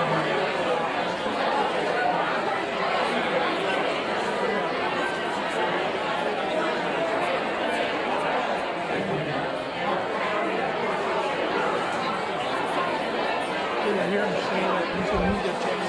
here in Charlotte, you can meet their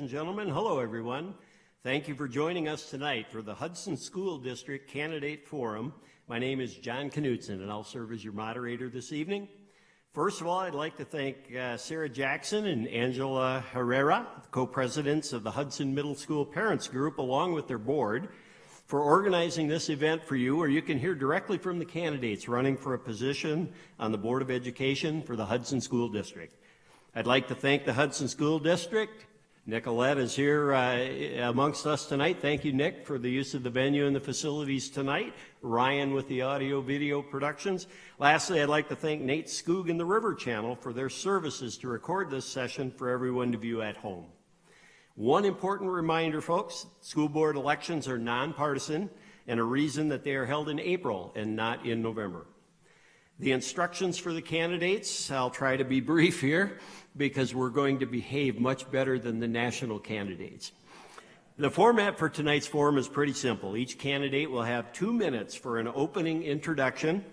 and gentlemen. Hello, everyone. Thank you for joining us tonight for the Hudson School District Candidate Forum. My name is John Knutson, and I'll serve as your moderator this evening. First of all, I'd like to thank Sarah Jackson and Angela Herrera, co-presidents of the Hudson Middle School Parents Group, along with their board, for organizing this event for you, where you can hear directly from the candidates running for a position on the Board of Education for the Hudson School District. I'd like to thank the Hudson School District. Nicolette is here amongst us tonight. Thank you, Nick, for the use of the venue and the facilities tonight. Ryan with the audio-video productions. Lastly, I'd like to thank Nate Skoog and the River Channel for their services to record this session for everyone to view at home. One important reminder, folks, school board elections are nonpartisan, and a reason that they are held in April and not in November. The instructions for the candidates, I'll try to be brief here because we're going to behave much better than the national candidates. The format for tonight's forum is pretty simple. Each candidate will have 2 minutes for an opening introduction.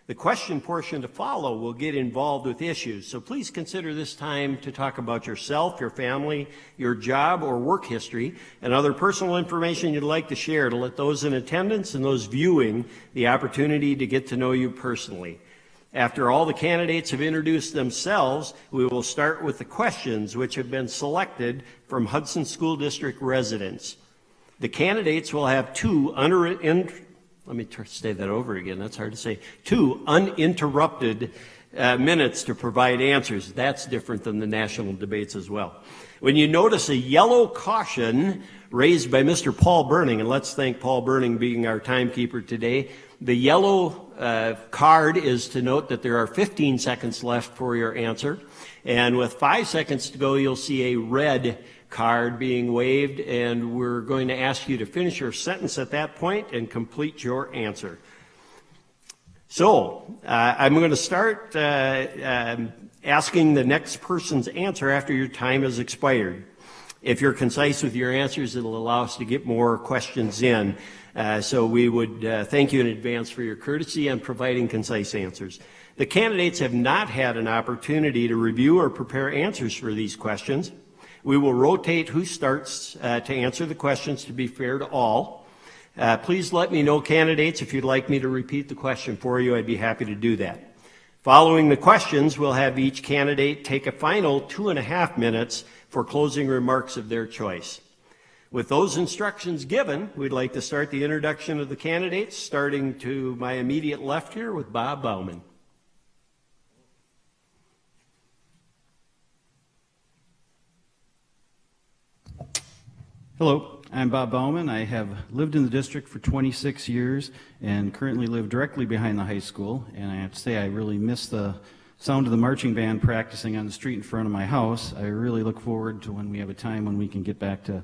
The question portion to follow will get involved with issues, so please consider this time to talk about yourself, your family, your job or work history, and other personal information you'd like to share to let those in attendance and those viewing the opportunity to get to know you personally. After all the candidates have introduced themselves, we will start with the questions which have been selected from Hudson School District residents. The candidates will have two uninterrupted minutes to provide answers. That's different than the national debates as well. When you notice a yellow caution raised by Mr. Paul Burning, and let's thank Paul Burning being our timekeeper today, the yellow card is to note that there are 15 seconds left for your answer. And with 5 seconds to go, you'll see a red card being waved, and we're going to ask you to finish your sentence at that point and complete your answer. So I'm going to start asking the next person's answer after your time has expired. If you're concise with your answers, it'll allow us to get more questions in. So we would thank you in advance for your courtesy and providing concise answers. The candidates have not had an opportunity to review or prepare answers for these questions. We will rotate who starts to answer the questions to be fair to all. Please let me know, candidates, if you'd like me to repeat the question for you. I'd be happy to do that. Following the questions, we'll have each candidate take a final 2.5 minutes for closing remarks of their choice. With those instructions given, we'd like to start the introduction of the candidates, starting to my immediate left here with Bob Bauman. Hello, I'm Bob Bauman. I have lived in the district for 26 years and currently live directly behind the high school. And I have to say I really miss the sound of the marching band practicing on the street in front of my house. I really look forward to when we have a time when we can get back to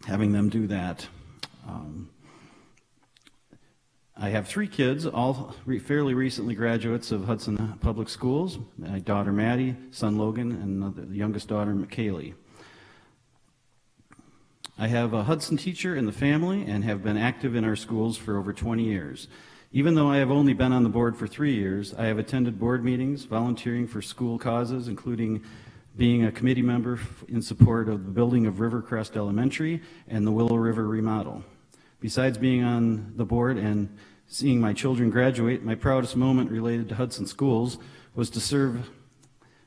having them do that. I have 3 kids, all fairly recently graduates of Hudson Public Schools. My daughter Maddie, son Logan, and the youngest daughter Kaylee. I have a Hudson teacher in the family and have been active in our schools for over 20 years. Even though I have only been on the board for 3 years, I have attended board meetings, volunteering for school causes, including being a committee member in support of the building of Rivercrest Elementary and the Willow River remodel. Besides being on the board and seeing my children graduate, my proudest moment related to Hudson Schools was to serve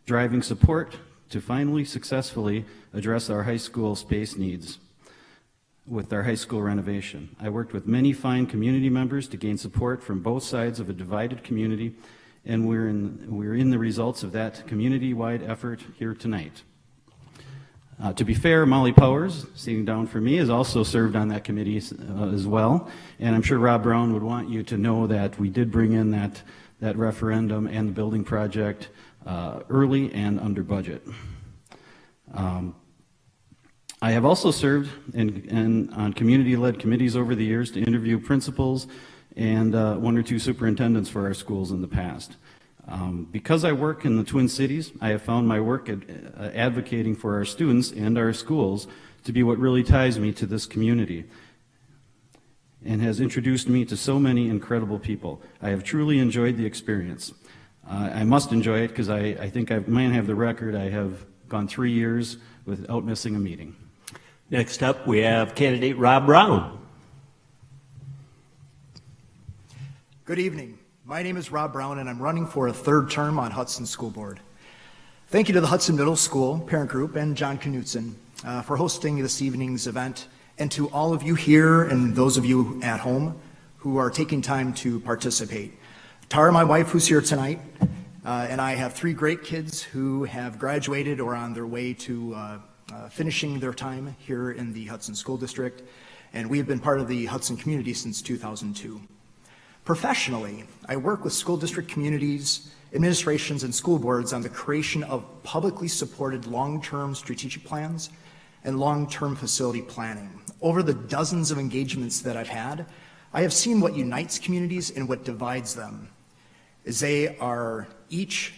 driving support to finally successfully address our high school space needs with our high school renovation. I worked with many fine community members to gain support from both sides of a divided community, and we're in the results of that community-wide effort here tonight. To be fair, Molly Powers, sitting down for me, has also served on that committee as well, and I'm sure Rob Brown would want you to know that we did bring in that referendum and the building project early and under budget. I have also served on community-led committees over the years to interview principals and 1 or 2 superintendents for our schools in the past. Because I work in the Twin Cities, I have found my work advocating for our students and our schools to be what really ties me to this community and has introduced me to so many incredible people. I have truly enjoyed the experience. I must enjoy it because I think I might have the record. I have gone 3 years without missing a meeting. Next up, we have candidate Rob Brown. Good evening. My name is Rob Brown, and I'm running for a third term on Hudson School Board. Thank you to the Hudson Middle School Parent Group and John Knutson for hosting this evening's event, and to all of you here and those of you at home who are taking time to participate. Tara, my wife, who's here tonight, and I have 3 great kids who have graduated or on their way to finishing their time here in the Hudson School District, and we have been part of the Hudson community since 2002. Professionally, I work with school district communities, administrations, and school boards on the creation of publicly supported long-term strategic plans and long-term facility planning. Over the dozens of engagements that I've had, I have seen what unites communities and what divides them, as they are each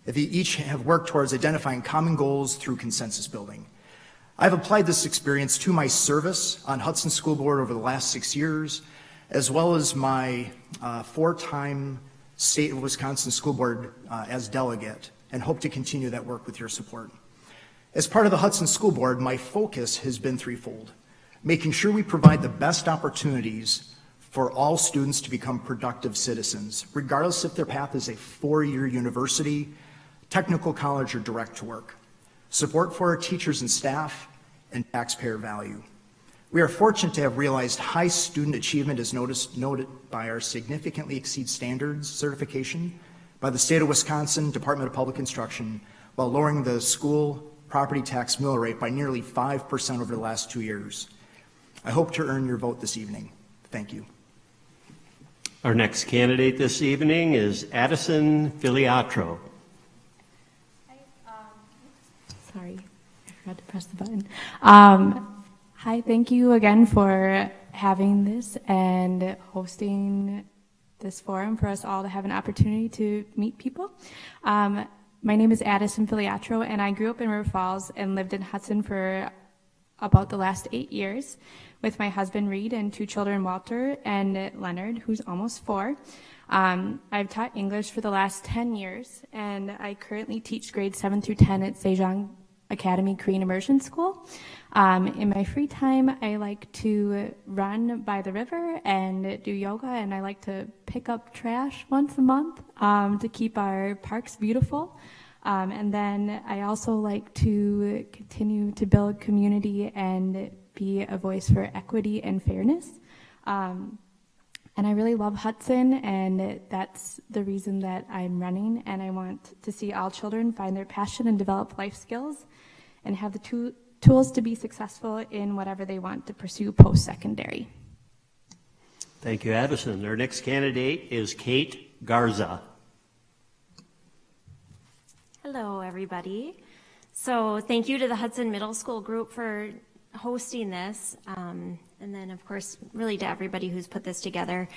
they each have worked towards identifying common goals through consensus building. I've applied this experience to my service on Hudson School Board over the last 6 years, as well as my 4-time State of Wisconsin School Board as delegate, and hope to continue that work with your support. As part of the Hudson School Board, my focus has been threefold: making sure we provide the best opportunities for all students to become productive citizens, regardless if their path is a 4-year university, technical college, or direct to work. Support for our teachers and staff, and taxpayer value. We are fortunate to have realized high student achievement as noted by our significantly exceed standards certification by the State of Wisconsin Department of Public Instruction, while lowering the school property tax mill rate by nearly 5% over the last 2 years. I hope to earn your vote this evening. Thank you. Our next candidate this evening is Addison Filiatro. Sorry, I forgot to press the button. Hi, thank you again for having this and hosting this forum for us all to have an opportunity to meet people. My name is Addison Filiatro, and I grew up in River Falls and lived in Hudson for about the last 8 years with my husband Reed and 2 children, Walter and Leonard, who's almost 4. I've taught English for the last 10 years, and I currently teach grades 7 through 10 at Sejong Academy Korean Immersion School. In my free time, I like to run by the river and do yoga, and I like to pick up trash once a month to keep our parks beautiful. And then I also like to continue to build community and be a voice for equity and fairness. And I really love Hudson, and that's the reason that I'm running, and I want to see all children find their passion and develop life skills and have the tools to be successful in whatever they want to pursue post-secondary. Thank you, Addison. Our next candidate is Kate Garza. Hello, everybody. So thank you to the Hudson Middle School group for hosting this, and then of course really to everybody who's put this together,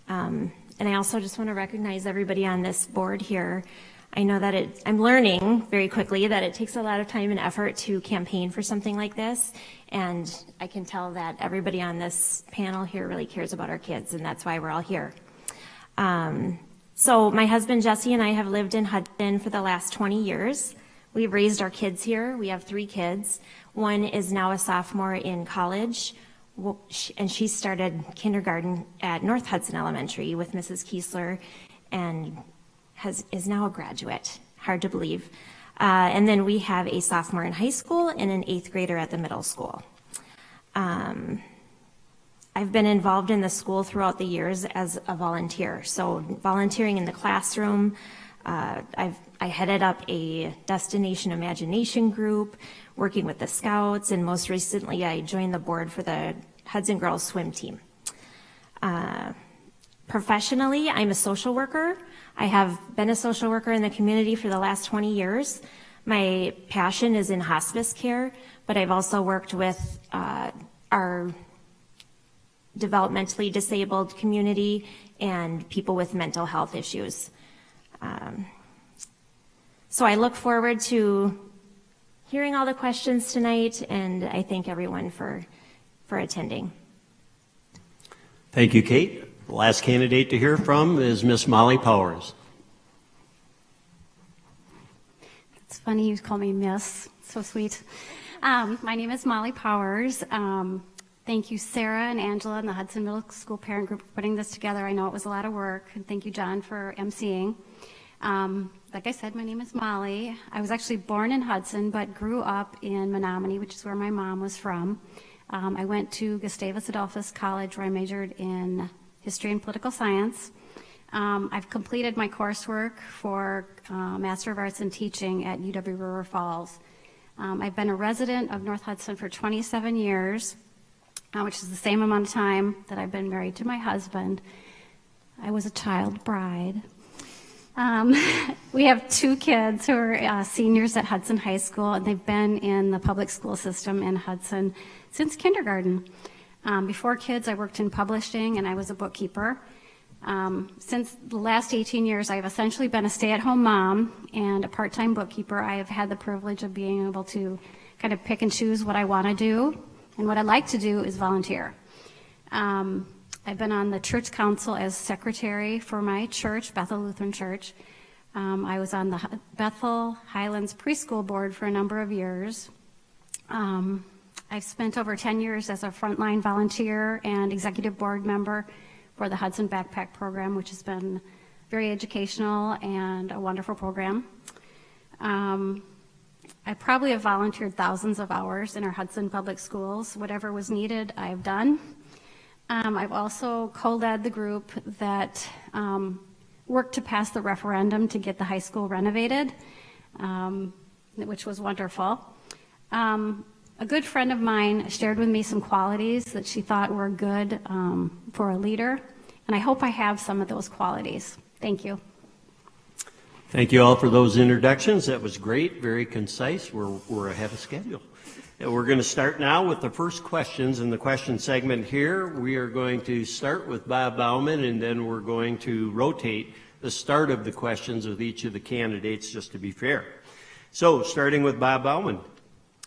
and I also just want to recognize everybody on this board here. I know that I'm learning very quickly that it takes a lot of time and effort to campaign for something like this, and I can tell that everybody on this panel here really cares about our kids, and that's why we're all here. So my husband Jesse and I have lived in Hudson for the last 20 years. We've raised our kids here. We have 3 kids. One is now a sophomore in college, and she started kindergarten at North Hudson Elementary with Mrs. Kiesler, and is now a graduate. Hard to believe. And then we have a sophomore in high school and an 8th grader at the middle school. I've been involved in the school throughout the years as a volunteer. So volunteering in the classroom, I headed up a Destination Imagination group, working with the Scouts, and most recently I joined the board for the Hudson Girls Swim Team. Professionally, I'm a social worker. I have been a social worker in the community for the last 20 years. My passion is in hospice care, but I've also worked with our developmentally disabled community and people with mental health issues. So I look forward to hearing all the questions tonight, and I thank everyone for attending. Thank you, Kate. The last candidate to hear from is Miss Molly Powers. It's funny you call me Miss. So sweet. My name is Molly Powers. Thank you, Sarah and Angela and the Hudson Middle School Parent Group for putting this together. I know it was a lot of work. And thank you, John, for emceeing. Like I said, my name is Molly. I was actually born in Hudson, but grew up in Menominee, which is where my mom was from. I went to Gustavus Adolphus College, where I majored in history and political science. I've completed my coursework for Master of Arts in Teaching at UW River Falls. I've been a resident of North Hudson for 27 years, which is the same amount of time that I've been married to my husband. I was a child bride. We have 2 kids who are seniors at Hudson High School, and they've been in the public school system in Hudson since kindergarten. Before kids, I worked in publishing, and I was a bookkeeper. Since the last 18 years, I've essentially been a stay-at-home mom and a part-time bookkeeper. I have had the privilege of being able to kind of pick and choose what I want to do, and what I like to do is volunteer. I've been on the church council as secretary for my church, Bethel Lutheran Church. I was on the Bethel Highlands Preschool Board for a number of years. I've spent over 10 years as a frontline volunteer and executive board member for the Hudson Backpack Program, which has been very educational and a wonderful program. I probably have volunteered thousands of hours in our Hudson public schools. Whatever was needed, I've done. I've also co-led the group that worked to pass the referendum to get the high school renovated, which was wonderful. A good friend of mine shared with me some qualities that she thought were good for a leader, and I hope I have some of those qualities. Thank you. Thank you all for those introductions. That was great, very concise. We're ahead of schedule. And we're going to start now with the first questions in the question segment here. We are going to start with Bob Bauman, and then we're going to rotate the start of the questions with each of the candidates, just to be fair. So, starting with Bob Bauman.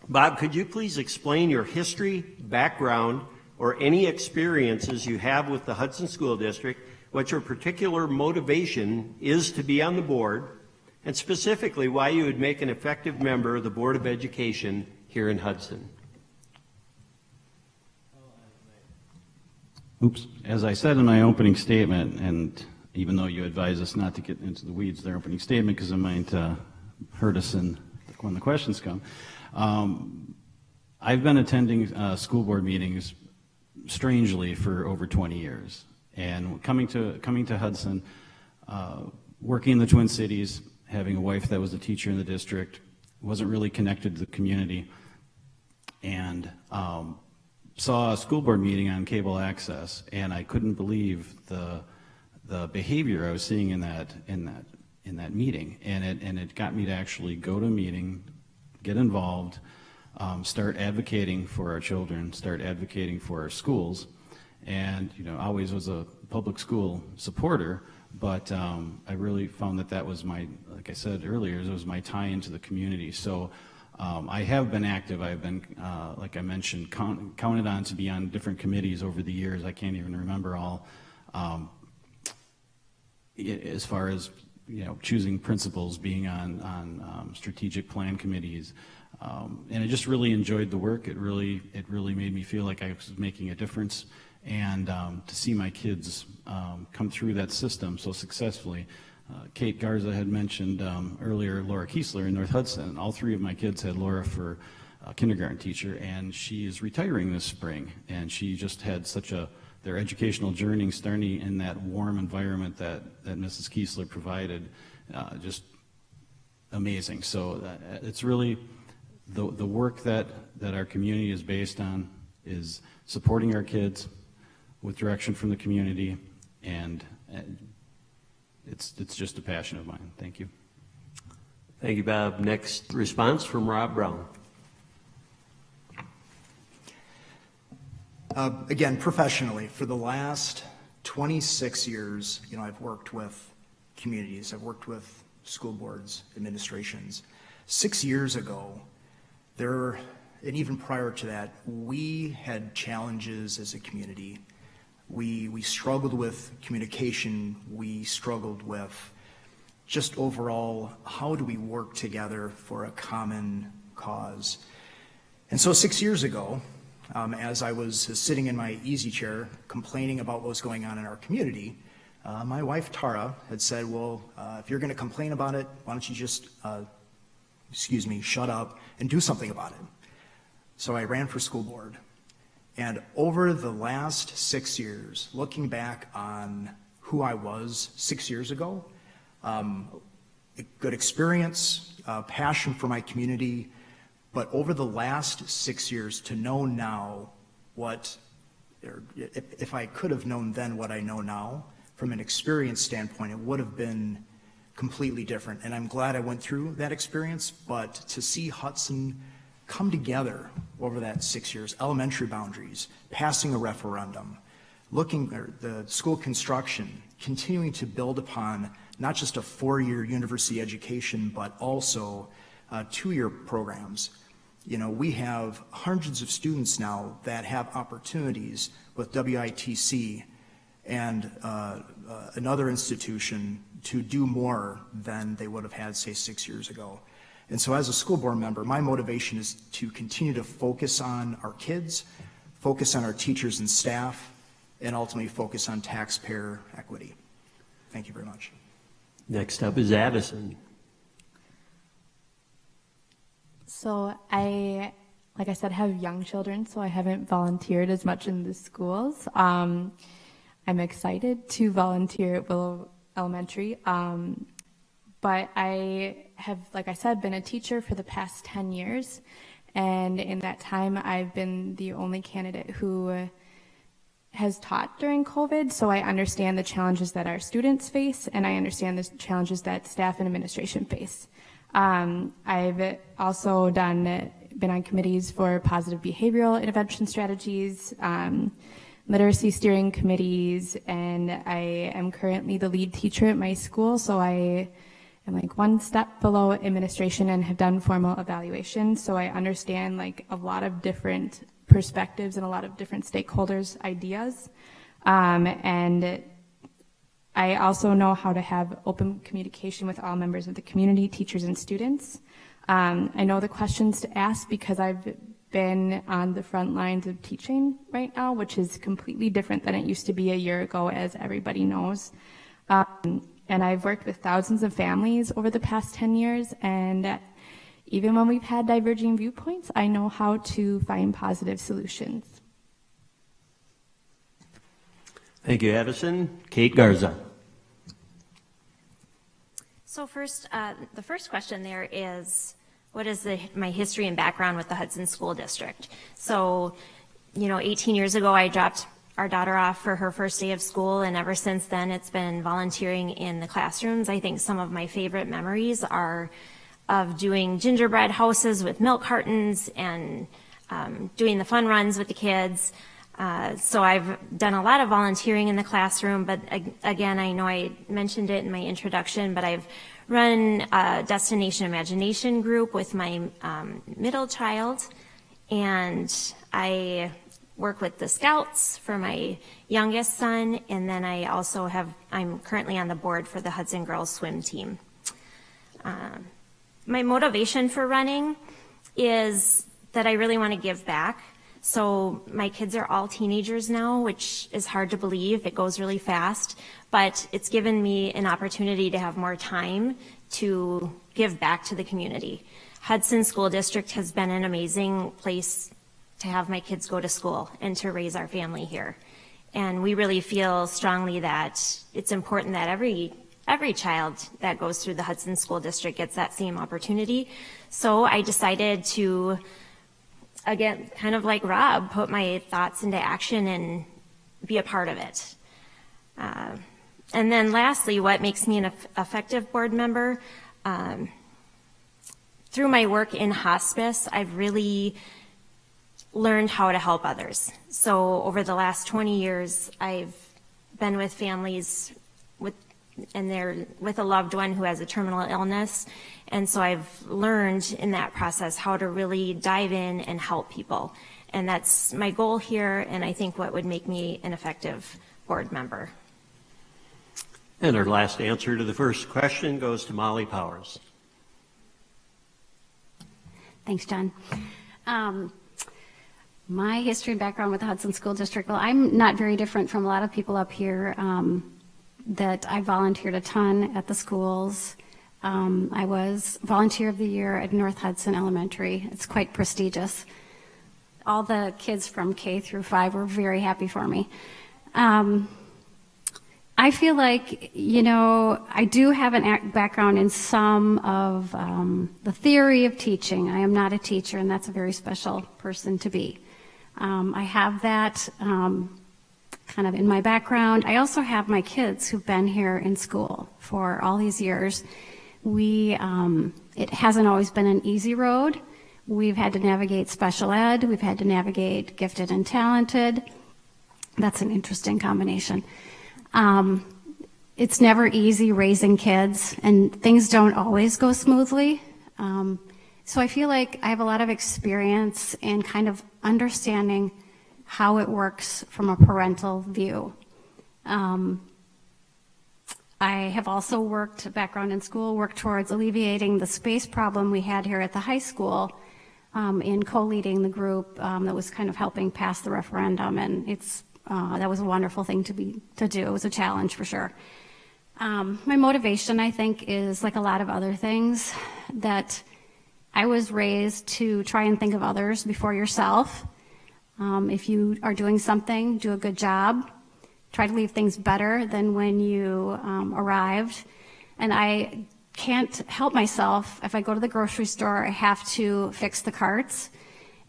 Bob, could you please explain your history, background, or any experiences you have with the Hudson School District, what your particular motivation is to be on the board, and specifically why you would make an effective member of the Board of Education here in Hudson? Oops. As I said in my opening statement, and even though you advise us not to get into the weeds, their opening statement, because it might hurt us when the questions come. I've been attending school board meetings, strangely, for over 20 years. And coming to Hudson, working in the Twin Cities, having a wife that was a teacher in the district, wasn't really connected to the community, and saw a school board meeting on cable access, and I couldn't believe the behavior I was seeing in that meeting, and it got me to actually go to a meeting, get involved, start advocating for our children, start advocating for our schools, and always was a public school supporter, but I really found that was my, like I said earlier, it was my tie into the community. So I have been active. I've been, like I mentioned, counted on to be on different committees over the years. I can't even remember all. As far as choosing principals, being on strategic plan committees, and I just really enjoyed the work. It really made me feel like I was making a difference, and to see my kids come through that system so successfully. Kate Garza had mentioned earlier Laura Kiesler in North Hudson. All 3 of my kids had Laura for a kindergarten teacher, and she is retiring this spring, and she just had their educational journey starting in that warm environment that Mrs. Kiesler provided, just amazing. So it's really the work that our community is based on is supporting our kids with direction from the community, and it's just a passion of mine. Thank you. Thank you, Bob. Next response from Rob Brown. Again, professionally, for the last 26 years, I've worked with communities. I've worked with school boards, administrations. 6 years ago, and even prior to that, we had challenges as a community We struggled with communication. We struggled with just overall, how do we work together for a common cause? And so 6 years ago, as I was sitting in my easy chair complaining about what was going on in our community, my wife Tara had said, well, if you're going to complain about it, why don't you just, shut up and do something about it? So I ran for school board. And over the last 6 years, looking back on who I was 6 years ago, a good experience, passion for my community, but over the last 6 years to know now if I could have known then what I know now, from an experience standpoint, it would have been completely different. And I'm glad I went through that experience, but to see Hudson come together over that 6 years, elementary boundaries, passing a referendum, looking at the school construction, continuing to build upon not just a 4-year university education, but also 2-year programs. You know, we have hundreds of students now that have opportunities with WITC and another institution to do more than they would have had, say, 6 years ago. And so as a school board member, my motivation is to continue to focus on our kids, focus on our teachers and staff, and ultimately focus on taxpayer equity. Thank you very much. Next up is Addison. So like I said, have young children, so I haven't volunteered as much in the schools. I'm excited to volunteer at Willow Elementary, but I have, like I said, been a teacher for the past 10 years, and in that time I've been the only candidate who has taught during COVID, so I understand the challenges that our students face, and I understand the challenges that staff and administration face. I've also been on committees for positive behavioral intervention strategies, literacy steering committees, and I am currently the lead teacher at my school, so I am like one step below administration and have done formal evaluation, so I understand like a lot of different perspectives and a lot of different stakeholders' ideas, and I also know how to have open communication with all members of the community, teachers and students. I know the questions to ask because I've been on the front lines of teaching right now, which is completely different than it used to be a year ago, as everybody knows. And I've worked with thousands of families over the past 10 years, and even when we've had diverging viewpoints, I know how to find positive solutions. Thank you, Addison. Kate Garza. So first, the first question there is, what is my history and background with the Hudson School District? So, 18 years ago, I dropped our daughter off for her first day of school, and ever since then, it's been volunteering in the classrooms. I think some of my favorite memories are of doing gingerbread houses with milk cartons and doing the fun runs with the kids. So I've done a lot of volunteering in the classroom, but again, I know I mentioned it in my introduction, but I've run a Destination Imagination group with my middle child, and I work with the Scouts for my youngest son, and then I'm currently on the board for the Hudson Girls Swim Team. My motivation for running is that I really want to give back. So my kids are all teenagers now, which is hard to believe. It goes really fast, but it's given me an opportunity to have more time to give back to the community. Hudson School District has been an amazing place to have my kids go to school and to raise our family here. And we really feel strongly that it's important that every child that goes through the Hudson School District gets that same opportunity. So I decided to, again, kind of like Rob, put my thoughts into action and be a part of it. And then lastly, what makes me an effective board member? Through my work in hospice, I've really learned how to help others. So over the last 20 years, I've been with families they're with a loved one who has a terminal illness. And so I've learned in that process how to really dive in and help people. And that's my goal here, and I think what would make me an effective board member. And our last answer to the first question goes to Molly Powers. Thanks, John. My history and background with the Hudson School District, well, I'm not very different from a lot of people up here, that I volunteered a ton at the schools. I was Volunteer of the Year at North Hudson Elementary. It's quite prestigious. All the kids from K through 5 were very happy for me. I feel like, I do have an background in some of the theory of teaching. I am not a teacher, and that's a very special person to be. I have that kind of in my background. I also have my kids who've been here in school for all these years. It hasn't always been an easy road. We've had to navigate special ed. We've had to navigate gifted and talented. That's an interesting combination. It's never easy raising kids, and things don't always go smoothly. So I feel like I have a lot of experience in kind of understanding how it works from a parental view. I have also background in school, worked towards alleviating the space problem we had here at the high school in co-leading the group that was kind of helping pass the referendum, and that was a wonderful thing to do. It was a challenge for sure. My motivation, I think, is like a lot of other things, that I was raised to try and think of others before yourself. If you are doing something, do a good job. Try to leave things better than when you arrived. And I can't help myself. If I go to the grocery store, I have to fix the carts.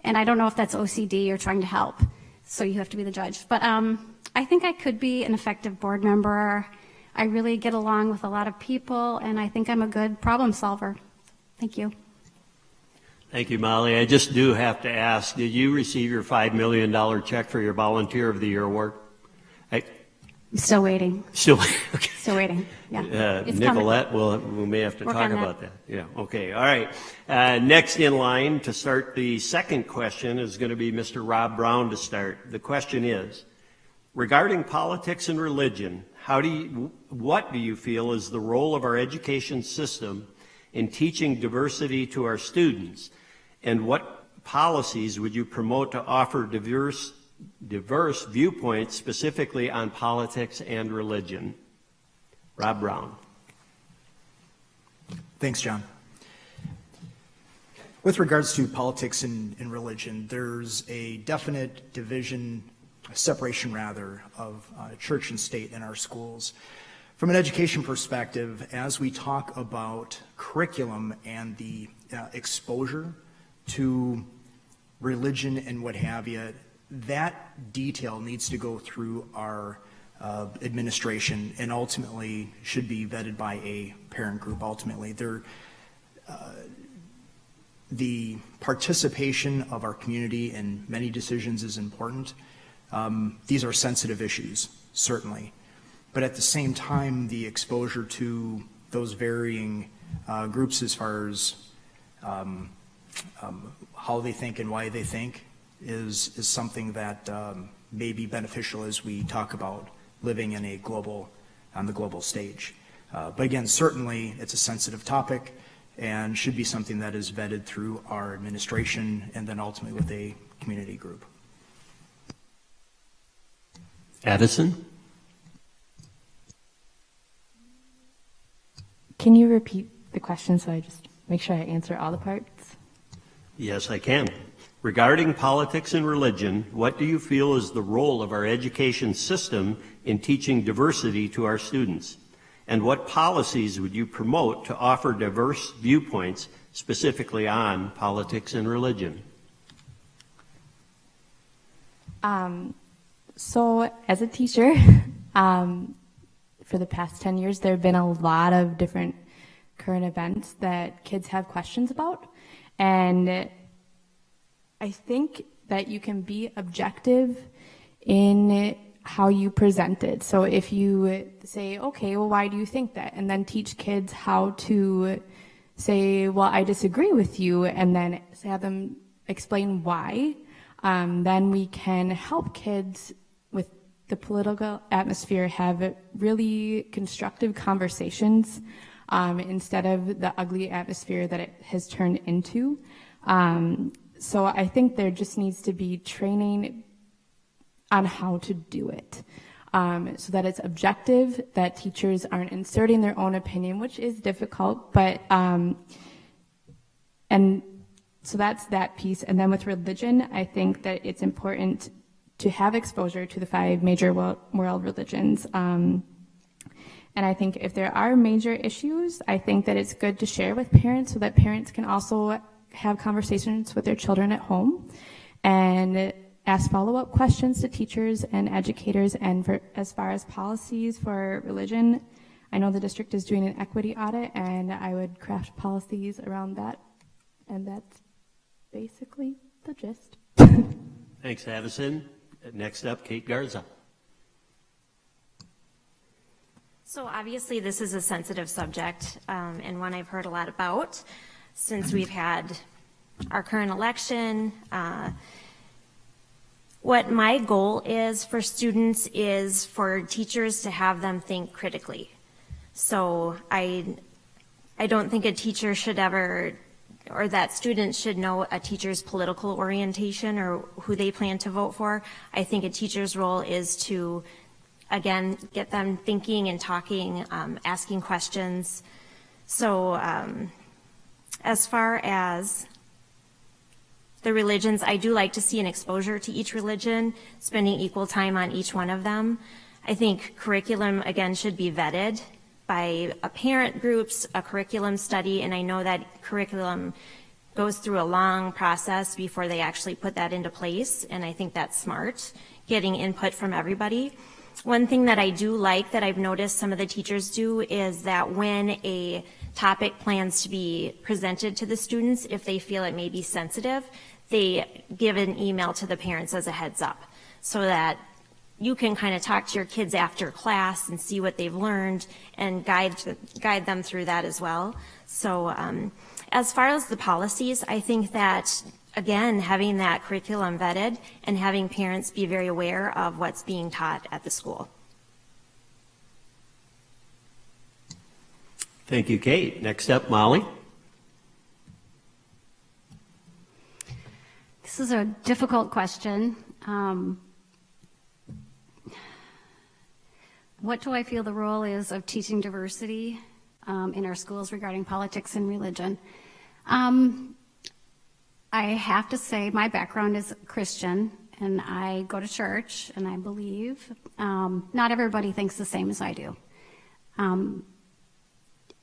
And I don't know if that's OCD or trying to help. So you have to be the judge. But I think I could be an effective board member. I really get along with a lot of people, and I think I'm a good problem solver. Thank you. Thank you, Molly. I just do have to ask, did you receive your $5 million check for your Volunteer of the Year award? Still waiting. Still, okay. Still waiting. Yeah. It's Nicolette, we may have to talk about that. Yeah. Okay. All right. Next in line to start the second question is going to be Mr. Rob Brown to start. The question is, regarding politics and religion, what do you feel is the role of our education system in teaching diversity to our students, and what policies would you promote to offer diverse viewpoints, specifically on politics and religion? Rob Brown. Thanks, John. With regards to politics and religion, there's a definite separation rather, of church and state in our schools. From an education perspective, as we talk about curriculum and the exposure to religion and what have you, that detail needs to go through our administration and ultimately should be vetted by a parent group. Ultimately, the participation of our community in many decisions is important. These are sensitive issues, certainly. But at the same time, the exposure to those varying groups as far as how they think and why they think is something that may be beneficial as we talk about living on the global stage. But again, certainly it's a sensitive topic and should be something that is vetted through our administration and then ultimately with a community group. Addison? Can you repeat the question so I just make sure I answer all the parts? Yes, I can. Regarding politics and religion, what do you feel is the role of our education system in teaching diversity to our students? And what policies would you promote to offer diverse viewpoints, specifically on politics and religion? So as a teacher, for the past 10 years, there have been a lot of different current events that kids have questions about. And I think that you can be objective in how you present it. So if you say, okay, well, why do you think that? And then teach kids how to say, well, I disagree with you, and then have them explain why. then we can help kids with the political atmosphere have really constructive conversations instead of the ugly atmosphere that it has turned into. So I think there just needs to be training on how to do it, so that it's objective, that teachers aren't inserting their own opinion, which is difficult, but, and so that's that piece. And then with religion, I think that it's important to have exposure to the 5 major world religions. And I think if there are major issues, I think that it's good to share with parents so that parents can also have conversations with their children at home and ask follow-up questions to teachers and educators. And for, as far as policies for religion, I know the district is doing an equity audit, and I would craft policies around that. And that's basically the gist. Thanks, Addison. Next up, Kate Garza. So obviously this is a sensitive subject, and one I've heard a lot about since we've had our current election. What my goal is for students is for teachers to have them think critically. So I don't think a teacher should ever, or that students should know a teacher's political orientation or who they plan to vote for. I think a teacher's role is to, again, get them thinking and talking, asking questions. So as far as the religions, I do like to see an exposure to each religion, spending equal time on each one of them. I think curriculum, again, should be vetted by a parent groups, a curriculum study, and I know that curriculum goes through a long process before they actually put that into place, and I think that's smart, getting input from everybody. One thing that I do like that I've noticed some of the teachers do is that when a topic plans to be presented to the students, if they feel it may be sensitive, they give an email to the parents as a heads up so that you can kind of talk to your kids after class and see what they've learned and guide them through that as well. So as far as the policies, I think that, again, having that curriculum vetted and having parents be very aware of what's being taught at the school. Thank you, Kate. Next up, Molly. This is a difficult question. What do I feel the role is of teaching diversity in our schools regarding politics and religion? I have to say my background is Christian, and I go to church, and I believe. Not everybody thinks the same as I do.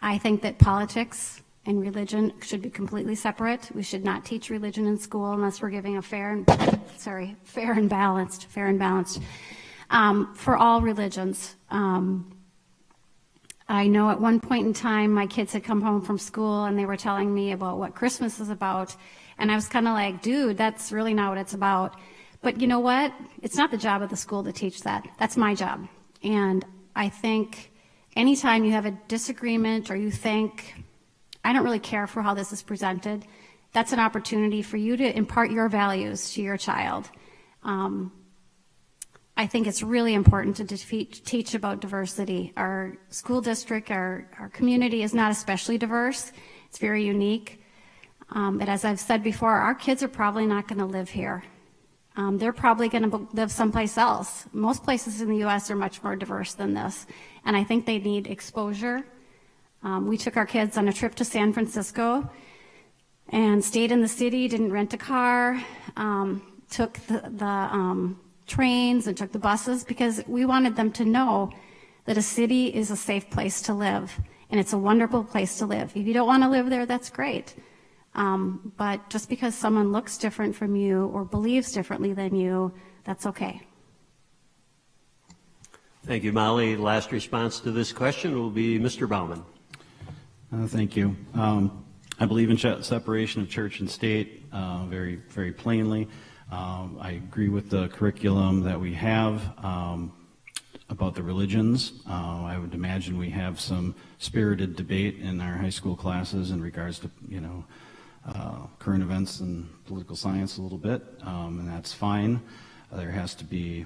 I think that politics and religion should be completely separate. We should not teach religion in school unless we're giving a fair and balanced for all religions. I know at one point in time my kids had come home from school and they were telling me about what Christmas is about, and I was kind of like, dude, that's really not what it's about. But you know what? It's not the job of the school to teach that. That's my job. And I think anytime you have a disagreement or you think, I don't really care for how this is presented, that's an opportunity for you to impart your values to your child. I think it's really important to teach about diversity. Our school district, our community is not especially diverse. It's very unique. But as I've said before, our kids are probably not going to live here. They're probably going to live someplace else. Most places in the U.S. are much more diverse than this. And I think they need exposure. We took our kids on a trip to San Francisco and stayed in the city, didn't rent a car, took the trains and took the buses because we wanted them to know that a city is a safe place to live and it's a wonderful place to live. If you don't want to live there, that's great. But just because someone looks different from you or believes differently than you, that's okay. Thank you, Molly. Last response to this question will be Mr. Baumann. Thank you. I believe in separation of church and state very, very plainly. I agree with the curriculum that we have about the religions. I would imagine we have some spirited debate in our high school classes in regards to, current events and political science a little bit, and that's fine. There has to be,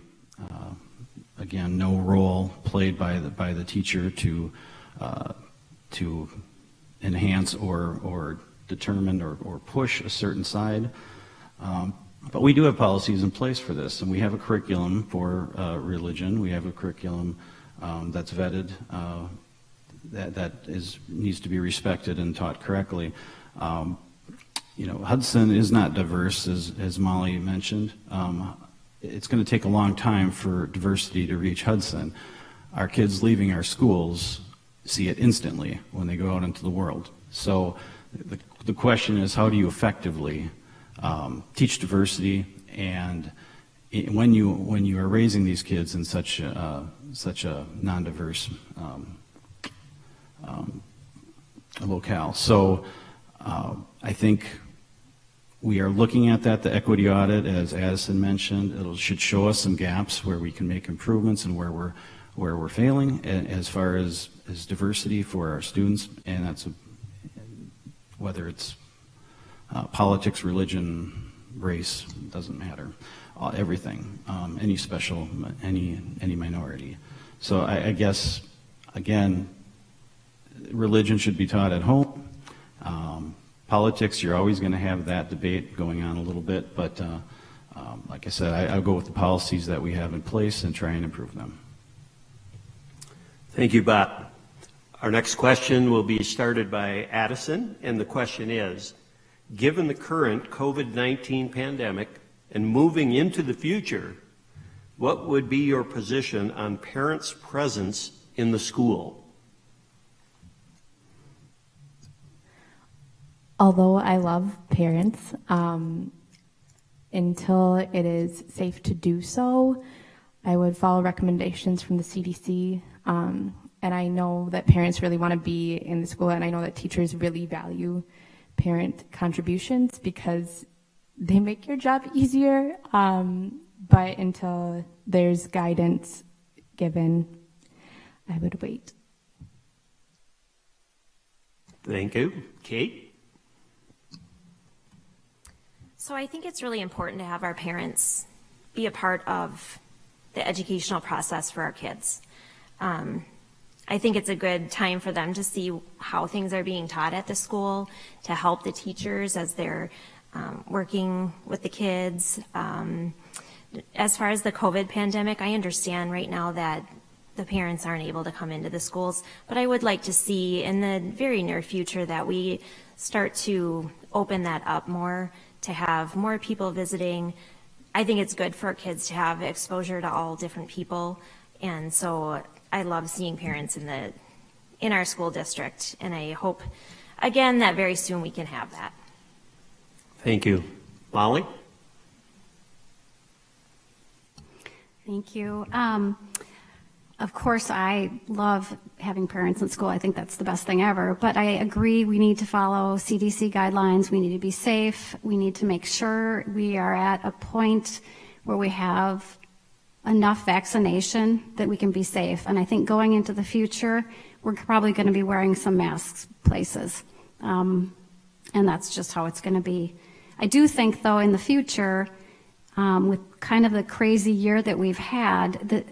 again, no role played by the teacher to enhance or determine or push a certain side. But we do have policies in place for this, and we have a curriculum for religion. We have a curriculum that's vetted, that needs to be respected and taught correctly. Hudson is not diverse, as Molly mentioned. It's going to take a long time for diversity to reach Hudson. Our kids leaving our schools see it instantly when they go out into the world. So the question is, how do you effectively teach diversity, and when you are raising these kids in such a non-diverse locale? So I think we are looking at that. The equity audit, as Addison mentioned, should show us some gaps where we can make improvements and where we're failing as far as diversity for our students, and that's whether it's politics, religion, race, doesn't matter. Everything, any special, any minority. So I guess, again, religion should be taught at home. Politics, you're always going to have that debate going on a little bit, but like I said, I'll go with the policies that we have in place and try and improve them. Thank you, Bob. Our next question will be started by Addison, and the question is, given the current COVID-19 pandemic and moving into the future, what would be your position on parents' presence in the school? Although I love parents, until it is safe to do so, I would follow recommendations from the CDC. And I know that parents really want to be in the school, and I know that teachers really value parent contributions because they make your job easier. But until there's guidance given, I would wait. Thank you. Kate? So I think it's really important to have our parents be a part of the educational process for our kids. I think it's a good time for them to see how things are being taught at the school, to help the teachers as they're working with the kids. As far as the COVID pandemic, I understand right now that the parents aren't able to come into the schools, but I would like to see in the very near future that we start to open that up more, to have more people visiting. I think it's good for kids to have exposure to all different people, and so I love seeing parents in our school district, and I hope, again, that very soon we can have that. Thank you. Molly? Thank you. Of course, I love having parents in school. I think that's the best thing ever. But I agree we need to follow CDC guidelines. We need to be safe. We need to make sure we are at a point where we have enough vaccination that we can be safe. And I think going into the future, we're probably going to be wearing some masks places. And that's just how it's going to be. I do think, though, in the future, with kind of the crazy year that we've had,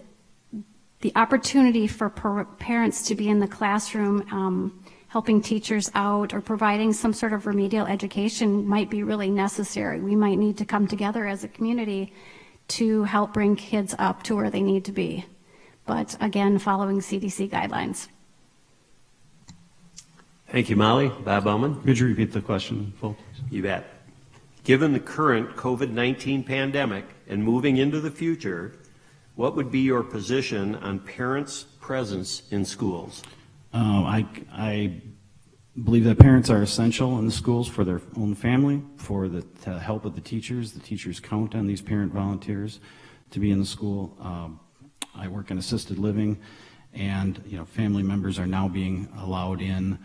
the opportunity for parents to be in the classroom helping teachers out or providing some sort of remedial education might be really necessary. We might need to come together as a community to help bring kids up to where they need to be. But again, following CDC guidelines. Thank you, Molly. Bob Bowman? Could you repeat the question, full, please? You bet. Given the current COVID-19 pandemic and moving into the future, what would be your position on parents' presence in schools? I believe that parents are essential in the schools for their own family, for the help of the teachers. The teachers count on these parent volunteers to be in the school. I work in assisted living, and family members are now being allowed in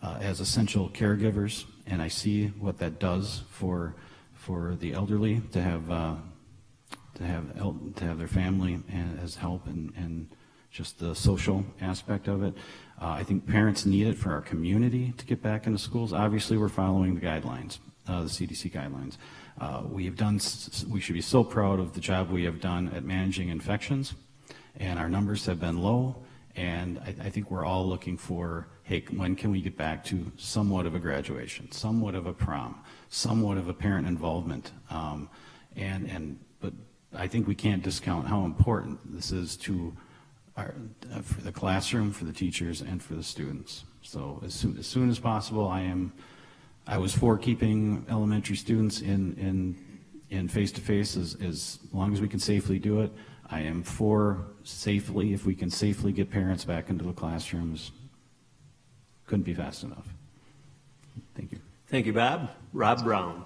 as essential caregivers, and I see what that does for the elderly to have their family as help and just the social aspect of it. I think parents need it for our community to get back into schools. Obviously, we're following the guidelines, the CDC guidelines. We should be so proud of the job we have done at managing infections, and our numbers have been low, and I think we're all looking for, hey, when can we get back to somewhat of a graduation, somewhat of a prom, somewhat of a parent involvement, but I think we can't discount how important this is to for the classroom, for the teachers, and for the students. So as soon as possible, I was for keeping elementary students in face-to-face as long as we can safely do it. I am for safely, if we can safely get parents back into the classrooms. Couldn't be fast enough. Thank you. Thank you, Bob. Rob Brown.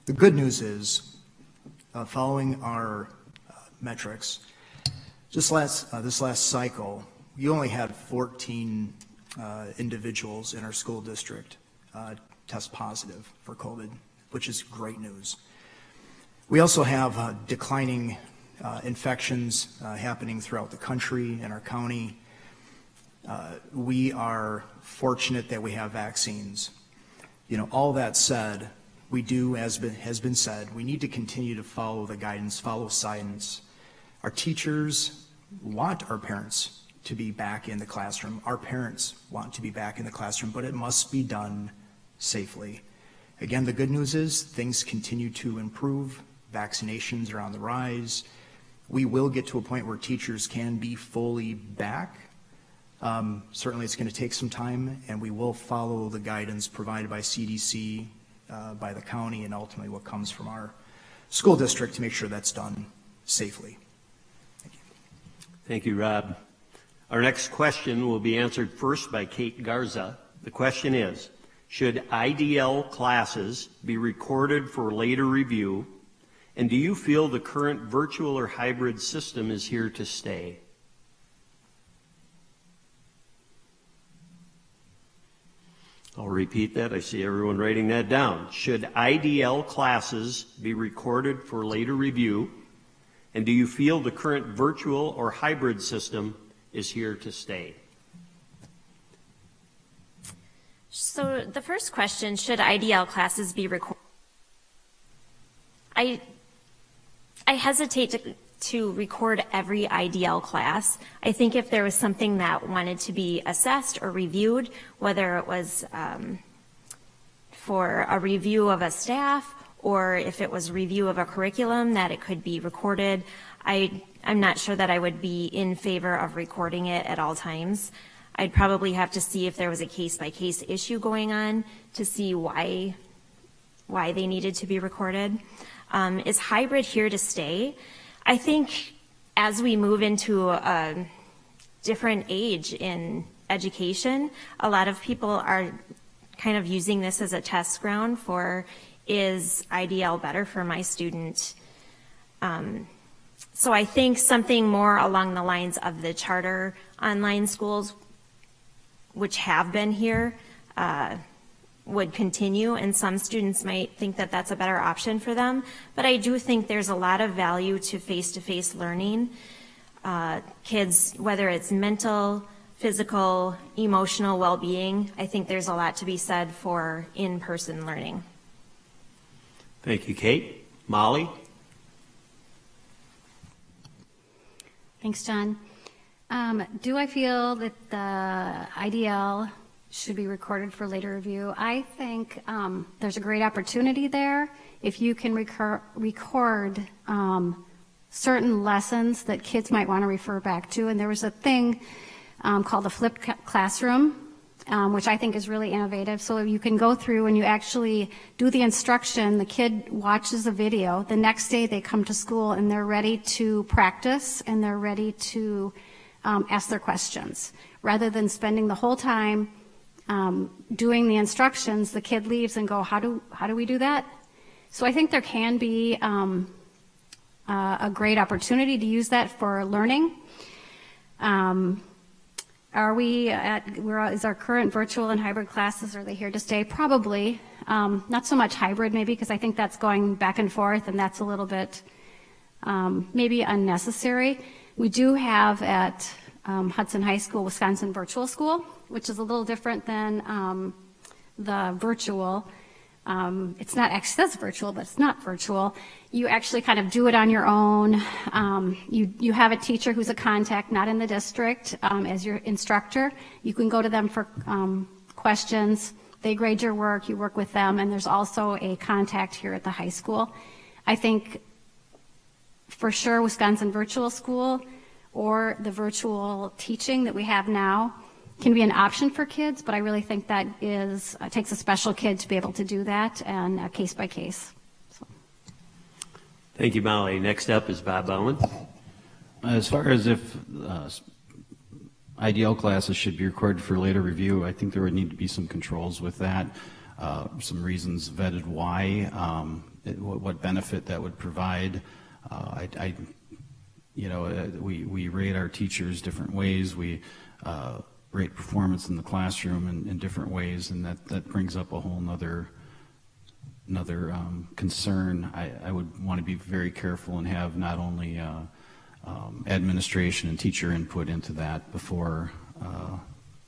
The good news is, following our metrics, this last cycle, you only had 14 individuals in our school district test positive for COVID, which is great news. We also have declining infections happening throughout the country and our county. We are fortunate that we have vaccines. You know, all that said, we do, as has been said, we need to continue to follow the guidance, follow science. Our teachers want our parents to be back in the classroom. Our parents want to be back in the classroom, but it must be done safely. Again, the good news is things continue to improve. Vaccinations are on the rise. We will get to a point where teachers can be fully back. Certainly it's going to take some time, and we will follow the guidance provided by CDC, by the county, and ultimately what comes from our school district to make sure that's done safely. Thank you. Thank you, Rob. Our next question will be answered first by Kate Garza. The question is, should IDL classes be recorded for later review? And do you feel the current virtual or hybrid system is here to stay? I'll repeat that. I see everyone writing that down. Should IDL classes be recorded for later review? And do you feel the current virtual or hybrid system is here to stay? So the first question, should IDL classes be recorded? I hesitate to record every IDL class. I think if there was something that wanted to be assessed or reviewed, whether it was for a review of a staff or if it was review of a curriculum, that it could be recorded. I'm not sure that I would be in favor of recording it at all times. I'd probably have to see if there was a case-by-case issue going on to see why they needed to be recorded. Is hybrid here to stay? I think as we move into a different age in education, a lot of people are kind of using this as a test ground for, is IDL better for my student? So I think something more along the lines of the charter online schools, which have been here, would continue, and some students might think that that's a better option for them. But I do think there's a lot of value to face-to-face learning. Kids, whether it's mental, physical, emotional well-being, I think there's a lot to be said for in-person learning. Thank you, Kate. Molly? Thanks, John. Do I feel that the IDL should be recorded for later review? I think there's a great opportunity there if you can record certain lessons that kids might want to refer back to. And there was a thing called the flipped classroom, which I think is really innovative. So you can go through and you actually do the instruction, the kid watches a video, the next day they come to school and they're ready to practice and they're ready to ask their questions. Rather than spending the whole time doing the instructions, the kid leaves and go, how do we do that? So I think there can be a great opportunity to use that for learning. Is our current virtual and hybrid classes, are they here to stay? Probably. Not so much hybrid maybe, because I think that's going back and forth and that's a little bit maybe unnecessary. We do have at Hudson High School, Wisconsin Virtual School, which is a little different than the virtual. It's not actually says virtual, but it's not virtual. You actually kind of do it on your own. You have a teacher who's a contact, not in the district, as your instructor. You can go to them for questions. They grade your work. You work with them, and there's also a contact here at the high school. I think for sure Wisconsin Virtual School or the virtual teaching that we have now can be an option for kids, but I really think that takes a special kid to be able to do that, and case by case. So. Thank you, Molly. Next up is Bob Bowen. As far as if IDL classes should be recorded for later review, I think there would need to be some controls with that, some reasons vetted why, what benefit that would provide. We rate our teachers different ways. We rate performance in the classroom in different ways, and that brings up a whole another concern. I would want to be very careful and have not only administration and teacher input into that before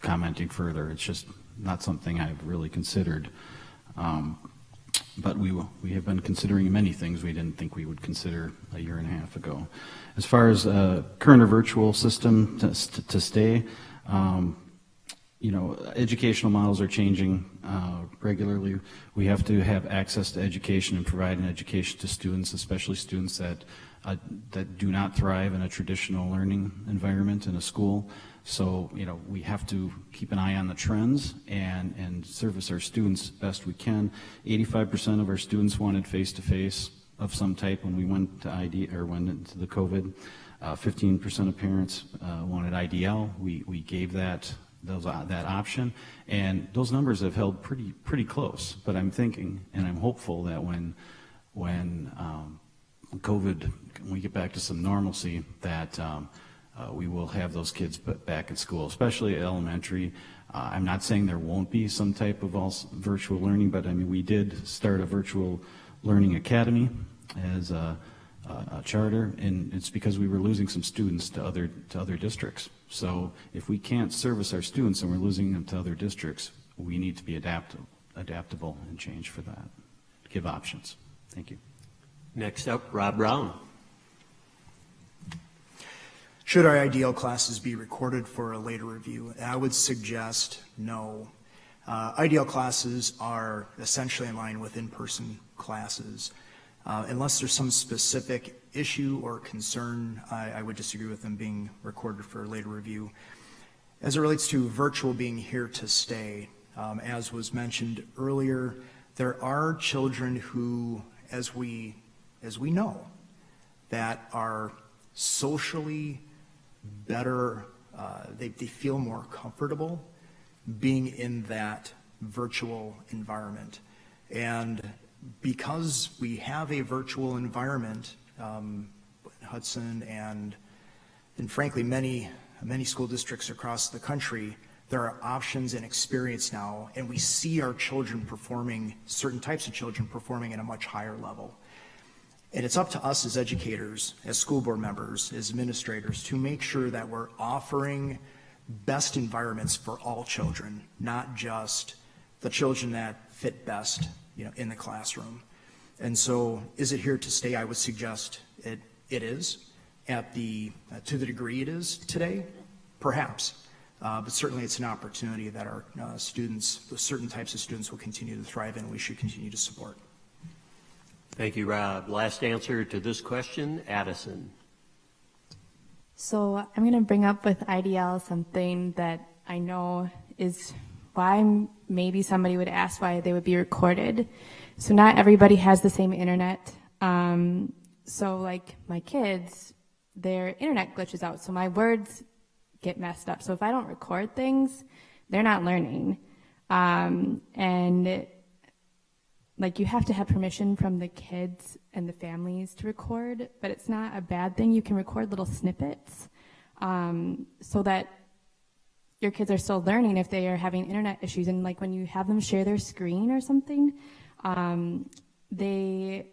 commenting further. It's just not something I've really considered. But we have been considering many things we didn't think we would consider a year and a half ago. As far as current or virtual system to stay, educational models are changing regularly. We have to have access to education and provide an education to students, especially students that do not thrive in a traditional learning environment in a school. So, we have to keep an eye on the trends and service our students best we can. 85% of our students wanted face-to-face of some type when we went to went into the COVID. 15% of parents wanted IDL. We gave that option, and those numbers have held pretty close. But I'm thinking, and I'm hopeful that when COVID, when we get back to some normalcy, that we will have those kids back in school, especially at elementary. I'm not saying there won't be some type of virtual learning, but I mean, we did start a virtual learning academy as a charter, and it's because we were losing some students to other districts. So if we can't service our students and we're losing them to other districts, we need to be adaptable and change for that. Give options. Thank you. Next up, Rob Brown. Should our IDL classes be recorded for a later review? I would suggest no. IDL classes are essentially in line with in-person classes. Unless there's some specific issue or concern, I would disagree with them being recorded for a later review. As it relates to virtual being here to stay, as was mentioned earlier, there are children who, as we know, that are socially better, they feel more comfortable being in that virtual environment. And because we have a virtual environment, Hudson and frankly many school districts across the country, there are options and experience now, and we see our children performing, certain types of children performing at a much higher level. And it's up to us as educators, as school board members, as administrators, to make sure that we're offering best environments for all children, not just the children that fit best, in the classroom. And so, is it here to stay? I would suggest it is, to the degree it is today, perhaps. But certainly it's an opportunity that our students, certain types of students, will continue to thrive in, and we should continue to support. Thank you, Rob. Last answer to this question, Addison. So I'm going to bring up with IDL something that I know is why maybe somebody would ask why they would be recorded. So not everybody has the same internet. So like my kids, their internet glitches out, so my words get messed up. So if I don't record things, they're not learning. And like you have to have permission from the kids and the families to record, but it's not a bad thing. You can record little snippets so that your kids are still learning if they are having internet issues. And like when you have them share their screen or something, they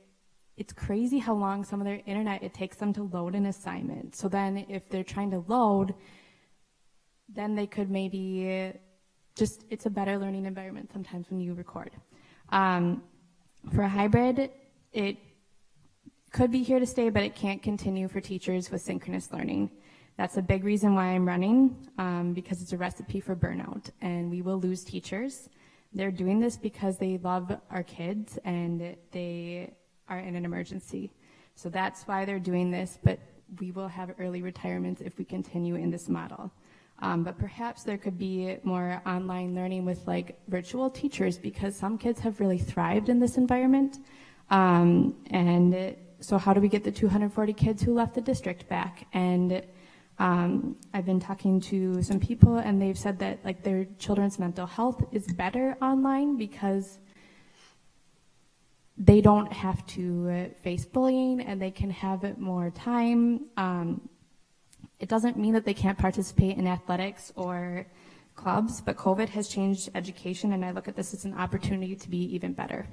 it's crazy how long some of their internet, it takes them to load an assignment. So then if they're trying to load, then they could maybe just, it's a better learning environment sometimes when you record. For a hybrid, it could be here to stay, but it can't continue for teachers with synchronous learning. That's a big reason why I'm running, because it's a recipe for burnout, and we will lose teachers. They're doing this because they love our kids and they are in an emergency. So that's why they're doing this, but we will have early retirements if we continue in this model. But perhaps there could be more online learning with like virtual teachers, because some kids have really thrived in this environment. And so how do we get the 240 kids who left the district back? And I've been talking to some people, and they've said that like their children's mental health is better online because they don't have to face bullying and they can have more time. It doesn't mean that they can't participate in athletics or clubs, but COVID has changed education, and I look at this as an opportunity to be even better.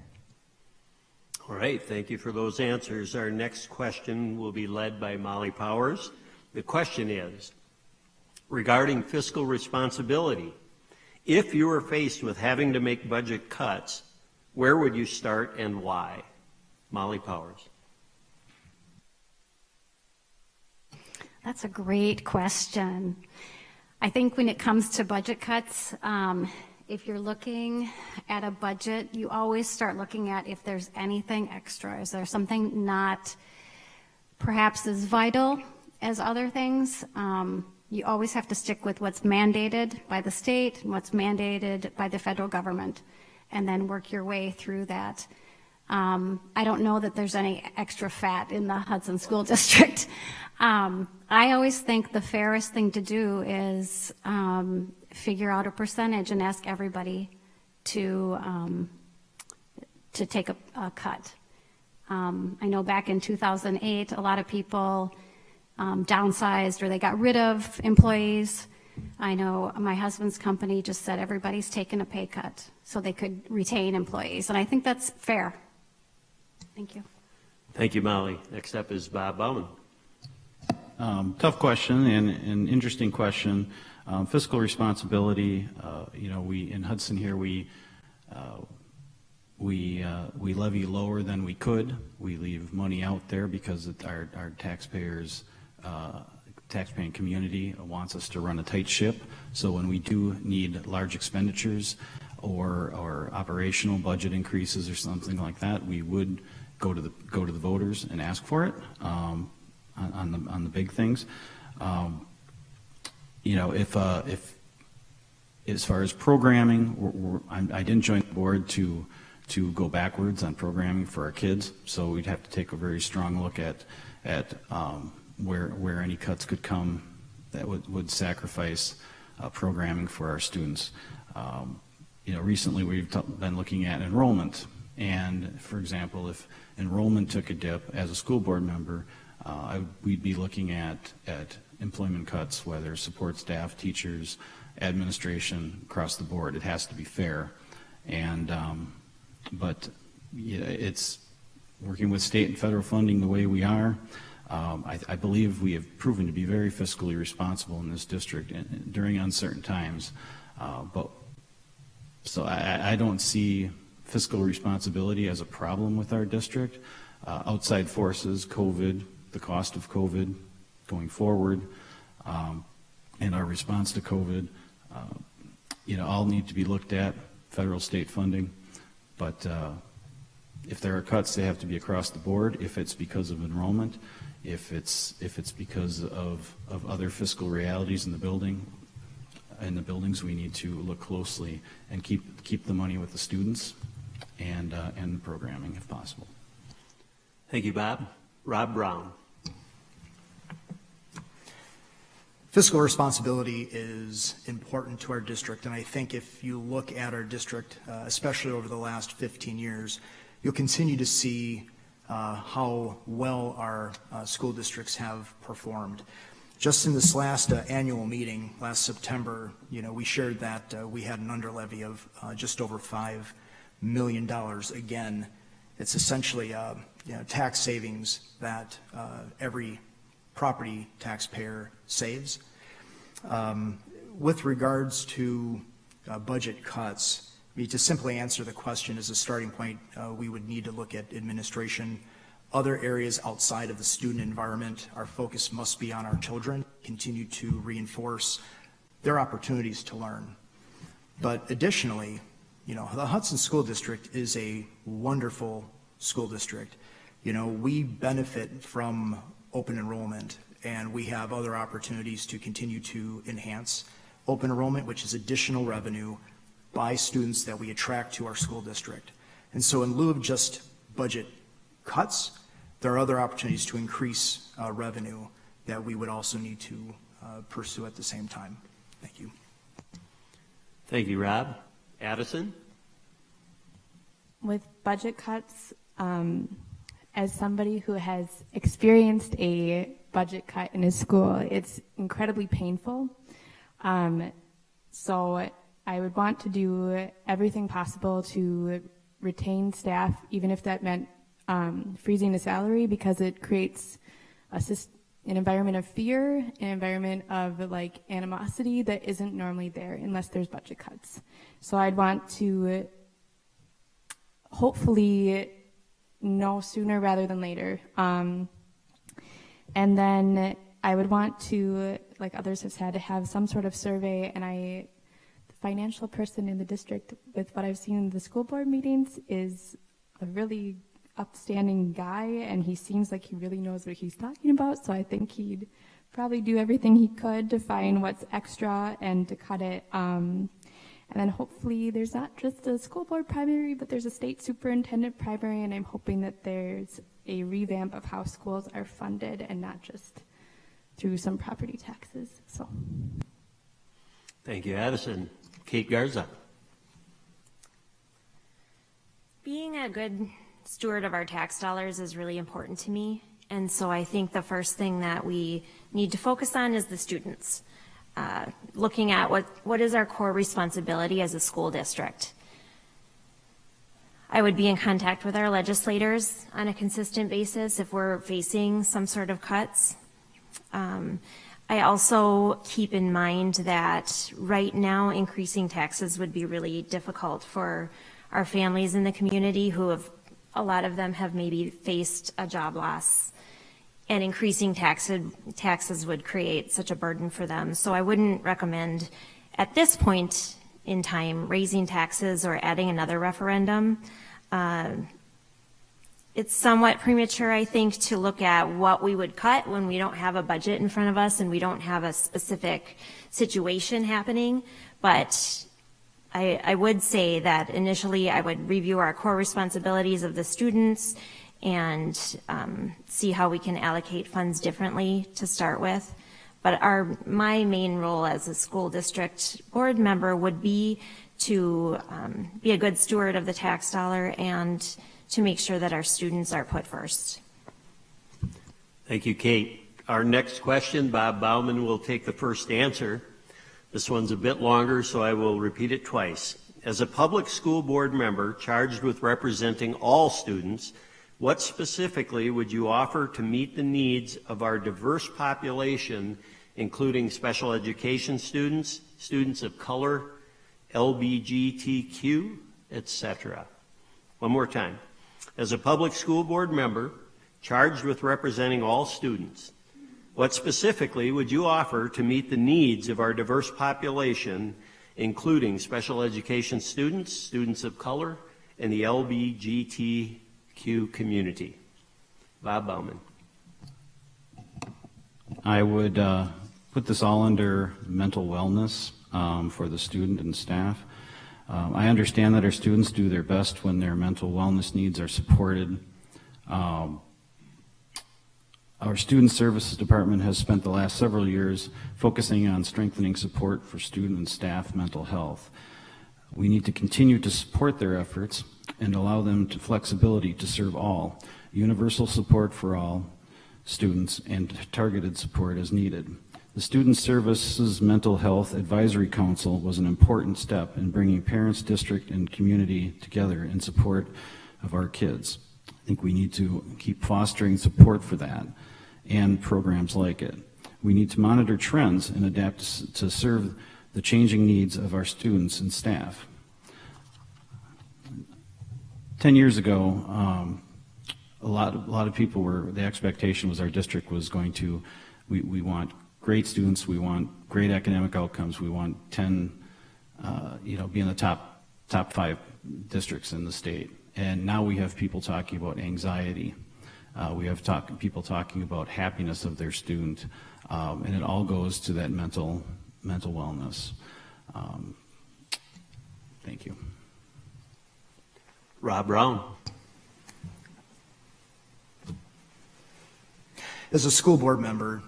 All right, thank you for those answers. Our next question will be led by Molly Powers. The question is, regarding fiscal responsibility, if you were faced with having to make budget cuts, where would you start and why? Molly Powers. That's a great question. I think when it comes to budget cuts, if you're looking at a budget, you always start looking at if there's anything extra. Is there something not perhaps as vital as other things? You always have to stick with what's mandated by the state and what's mandated by the federal government, and then work your way through that. I don't know that there's any extra fat in the Hudson School District. I always think the fairest thing to do is figure out a percentage and ask everybody to take a cut. I know back in 2008, a lot of people downsized or they got rid of employees. I know my husband's company just said everybody's taken a pay cut so they could retain employees, and I think that's fair. Thank you. Thank you, Molly. Next up is Bob Bauman. Tough question and an interesting question. Fiscal responsibility, we in Hudson here, we levy lower than we could. We leave money out there because our taxpayers, taxpaying community wants us to run a tight ship. So when we do need large expenditures or operational budget increases or something like that, we would go to the voters and ask for it on the big things. If as far as programming, I didn't join the board to go backwards on programming for our kids, so we'd have to take a very strong look at where any cuts could come that would sacrifice programming for our students. Recently we've been looking at enrollment, and for example, if enrollment took a dip as a school board member, we'd be looking at employment cuts, whether support staff, teachers, administration, across the board. It has to be fair, and but it's working with state and federal funding the way we are. I believe we have proven to be very fiscally responsible in this district during uncertain times. So I don't see fiscal responsibility as a problem with our district. Outside forces, COVID, the cost of COVID going forward, and our response to COVID, all need to be looked at, federal, state funding. But if there are cuts, they have to be across the board. If it's because of enrollment, if it's because of other fiscal realities in the buildings, we need to look closely and keep the money with the students and the programming if possible. Thank you, Bob. Rob Brown. Fiscal responsibility is important to our district, and I think if you look at our district, especially over the last 15 years, you'll continue to see how well our school districts have performed. Just in this last annual meeting, last September, we shared that we had an underlevy of just over $5 million again, It's essentially tax savings that every property taxpayer saves. With regards to budget cuts, to simply answer the question as a starting point, we would need to look at administration. Other areas outside of the student environment, our focus must be on our children, continue to reinforce their opportunities to learn. But additionally, the Hudson School District is a wonderful school district. We benefit from open enrollment, and we have other opportunities to continue to enhance open enrollment, which is additional revenue by students that we attract to our school district. And so in lieu of just budget cuts, there are other opportunities to increase revenue that we would also need to pursue at the same time. Thank you. Thank you, Rob. Addison? With budget cuts, as somebody who has experienced a budget cut in a school, it's incredibly painful. So I would want to do everything possible to retain staff, even if that meant freezing the salary, because it creates an environment of fear, an environment of animosity that isn't normally there unless there's budget cuts. So I'd want to hopefully know sooner rather than later. And then I would want to, like others have said, have some sort of survey, and the financial person in the district, with what I've seen in the school board meetings, is a really upstanding guy, and he seems like he really knows what he's talking about, so I think he'd probably do everything he could to find what's extra and to cut it. And then hopefully there's not just a school board primary, but there's a state superintendent primary, and I'm hoping that there's a revamp of how schools are funded and not just through some property taxes. So. Thank you, Addison. Kate Garza. Being a good steward of our tax dollars is really important to me. And so I think the first thing that we need to focus on is the students. Looking at what is our core responsibility as a school district. I would be in contact with our legislators on a consistent basis if we're facing some sort of cuts. I also keep in mind that right now increasing taxes would be really difficult for our families in the community a lot of them have maybe faced a job loss, and increasing taxes would create such a burden for them. So I wouldn't recommend at this point in time raising taxes or adding another referendum. It's somewhat premature, I think, to look at what we would cut when we don't have a budget in front of us and we don't have a specific situation happening. But I would say that initially I would review our core responsibilities of the students and see how we can allocate funds differently to start with. But my main role as a school district board member would be to be a good steward of the tax dollar and to make sure that our students are put first. Thank you, Kate. Our next question, Bob Bauman will take the first answer. This one's a bit longer, so I will repeat it twice. As a public school board member charged with representing all students, what specifically would you offer to meet the needs of our diverse population, including special education students, students of color, LGBTQ, etc.? One more time. As a public school board member charged with representing all students, what specifically would you offer to meet the needs of our diverse population, including special education students, students of color, and the LGBTQ community? Bob Bauman. I would put this all under mental wellness for the student and staff. I understand that our students do their best when their mental wellness needs are supported. Our Student Services Department has spent the last several years focusing on strengthening support for student and staff mental health. We need to continue to support their efforts and allow them to flexibility to serve all, universal support for all students, and targeted support as needed. The Student Services Mental Health Advisory Council was an important step in bringing parents, district, and community together in support of our kids. think we need to keep fostering support for that and programs like it. We need to monitor trends and adapt to serve the changing needs of our students and staff. 10 years ago, a lot of people the expectation was our district was going to, we want great students, we want great academic outcomes, we want 10, be in the top 5 districts in the state. And now we have people talking about anxiety. We have people talking about happiness of their student, and it all goes to that mental wellness. Thank you. Rob Brown. As a school board member,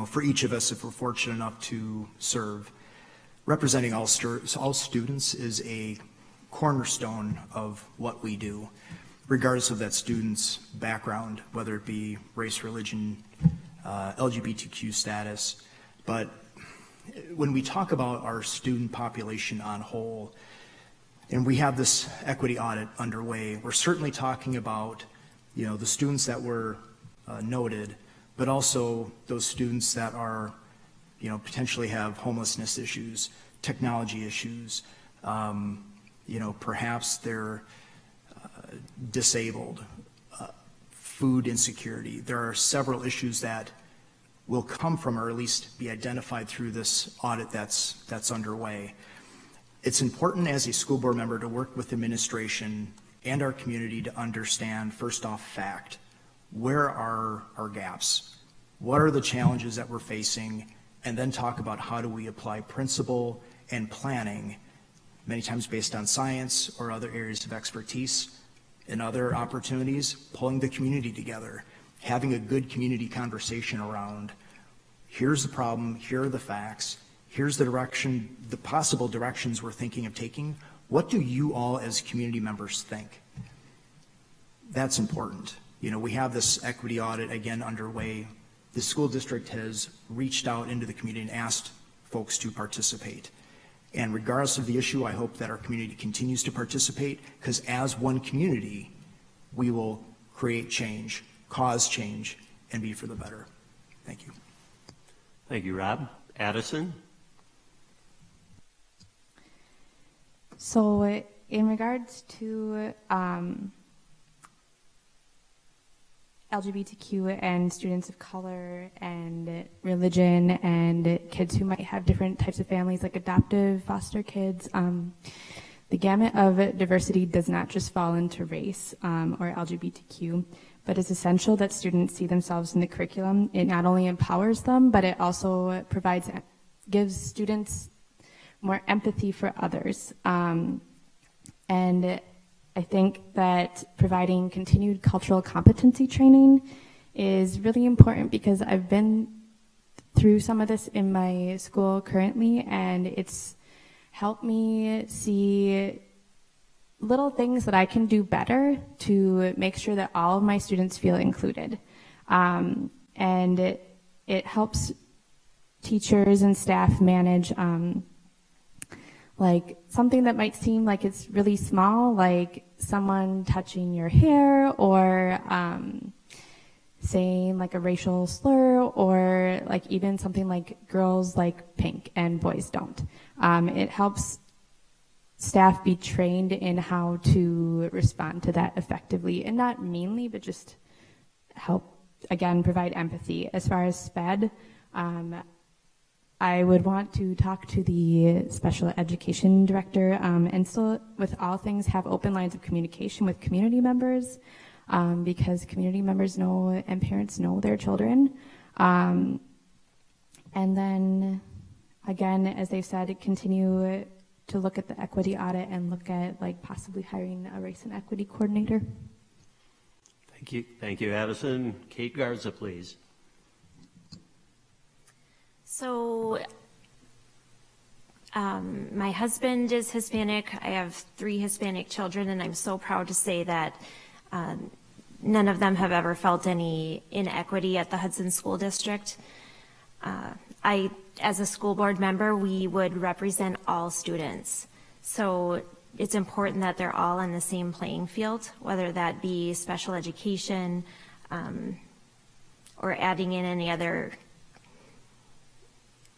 for each of us, if we're fortunate enough to serve, representing all students is a cornerstone of what we do, regardless of that student's background, whether it be race, religion, LGBTQ status. But when we talk about our student population on whole, and we have this equity audit underway, we're certainly talking about, the students that were noted, but also those students that are, potentially have homelessness issues, technology issues, perhaps they're disabled, food insecurity. There are several issues that will come from, or at least be identified through this audit that's underway. It's important as a school board member to work with administration and our community to understand, first off, fact. Where are our gaps? What are the challenges that we're facing? And then talk about how do we apply principle and planning, many times based on science or other areas of expertise, and other opportunities, pulling the community together, having a good community conversation around, here's the problem, here are the facts, here's the direction, the possible directions we're thinking of taking. What do you all as community members think? That's important. We have this equity audit again underway. The school district has reached out into the community and asked folks to participate. And regardless of the issue, I hope that our community continues to participate, because as one community, we will create change, cause change, and be for the better. Thank you. Thank you, Rob. Addison? So in regards to LGBTQ and students of color and religion and kids who might have different types of families like adoptive, foster kids, the gamut of diversity does not just fall into race or LGBTQ, but it's essential that students see themselves in the curriculum. It not only empowers them, but it also gives students more empathy for others. And I think that providing continued cultural competency training is really important, because I've been through some of this in my school currently, and it's helped me see little things that I can do better to make sure that all of my students feel included. And it helps teachers and staff manage like something that might seem like it's really small, like someone touching your hair or saying like a racial slur, or like even something like girls like pink and boys don't. It helps staff be trained in how to respond to that effectively, and not meanly, but just help, again, provide empathy. As far as SPED, I would want to talk to the special education director and still, with all things, have open lines of communication with community members, because community members know and parents know their children. And then, again, as they've said, continue to look at the equity audit and look at like possibly hiring a race and equity coordinator. Thank you. Thank you, Addison. Kate Garza, please. So my husband is Hispanic. I have 3 Hispanic children, and I'm so proud to say that none of them have ever felt any inequity at the Hudson School District. As a school board member, we would represent all students. So it's important that they're all on the same playing field, whether that be special education, or adding in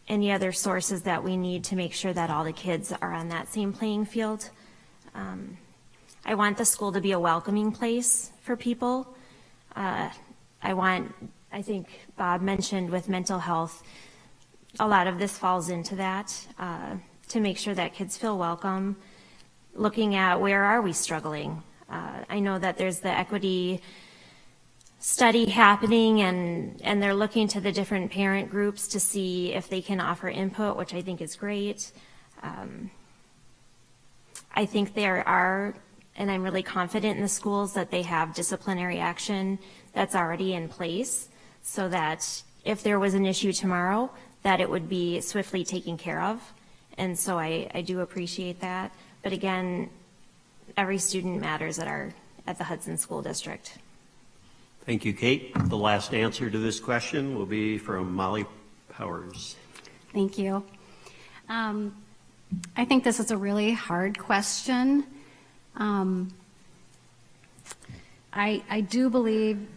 any other sources that we need to make sure that all the kids are on that same playing field. I want the school to be a welcoming place for people. I think Bob mentioned with mental health, a lot of this falls into that, to make sure that kids feel welcome, looking at where are we struggling. I know that there's the equity study happening, and they're looking to the different parent groups to see if they can offer input, which I think is great. I think there are, and I'm really confident in the schools that they have disciplinary action that's already in place, so that if there was an issue tomorrow, that it would be swiftly taken care of. And so I do appreciate that. But again, every student matters at the Hudson School District. Thank you, Kate. The last answer to this question will be from Molly Powers. Thank you. I think this is a really hard question. I do believe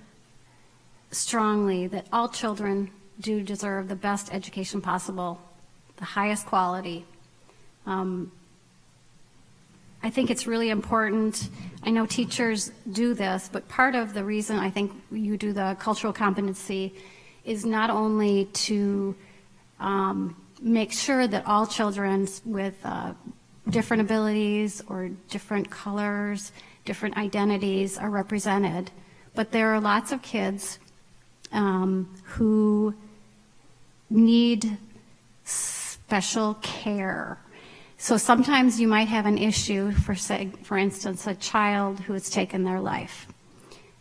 strongly that all children do deserve the best education possible, the highest quality. I think it's really important. I know teachers do this, but part of the reason I think you do the cultural competency is not only to make sure that all children with different abilities or different colors, different identities are represented, but there are lots of kids who need special care. So sometimes you might have an issue, for instance, a child who has taken their life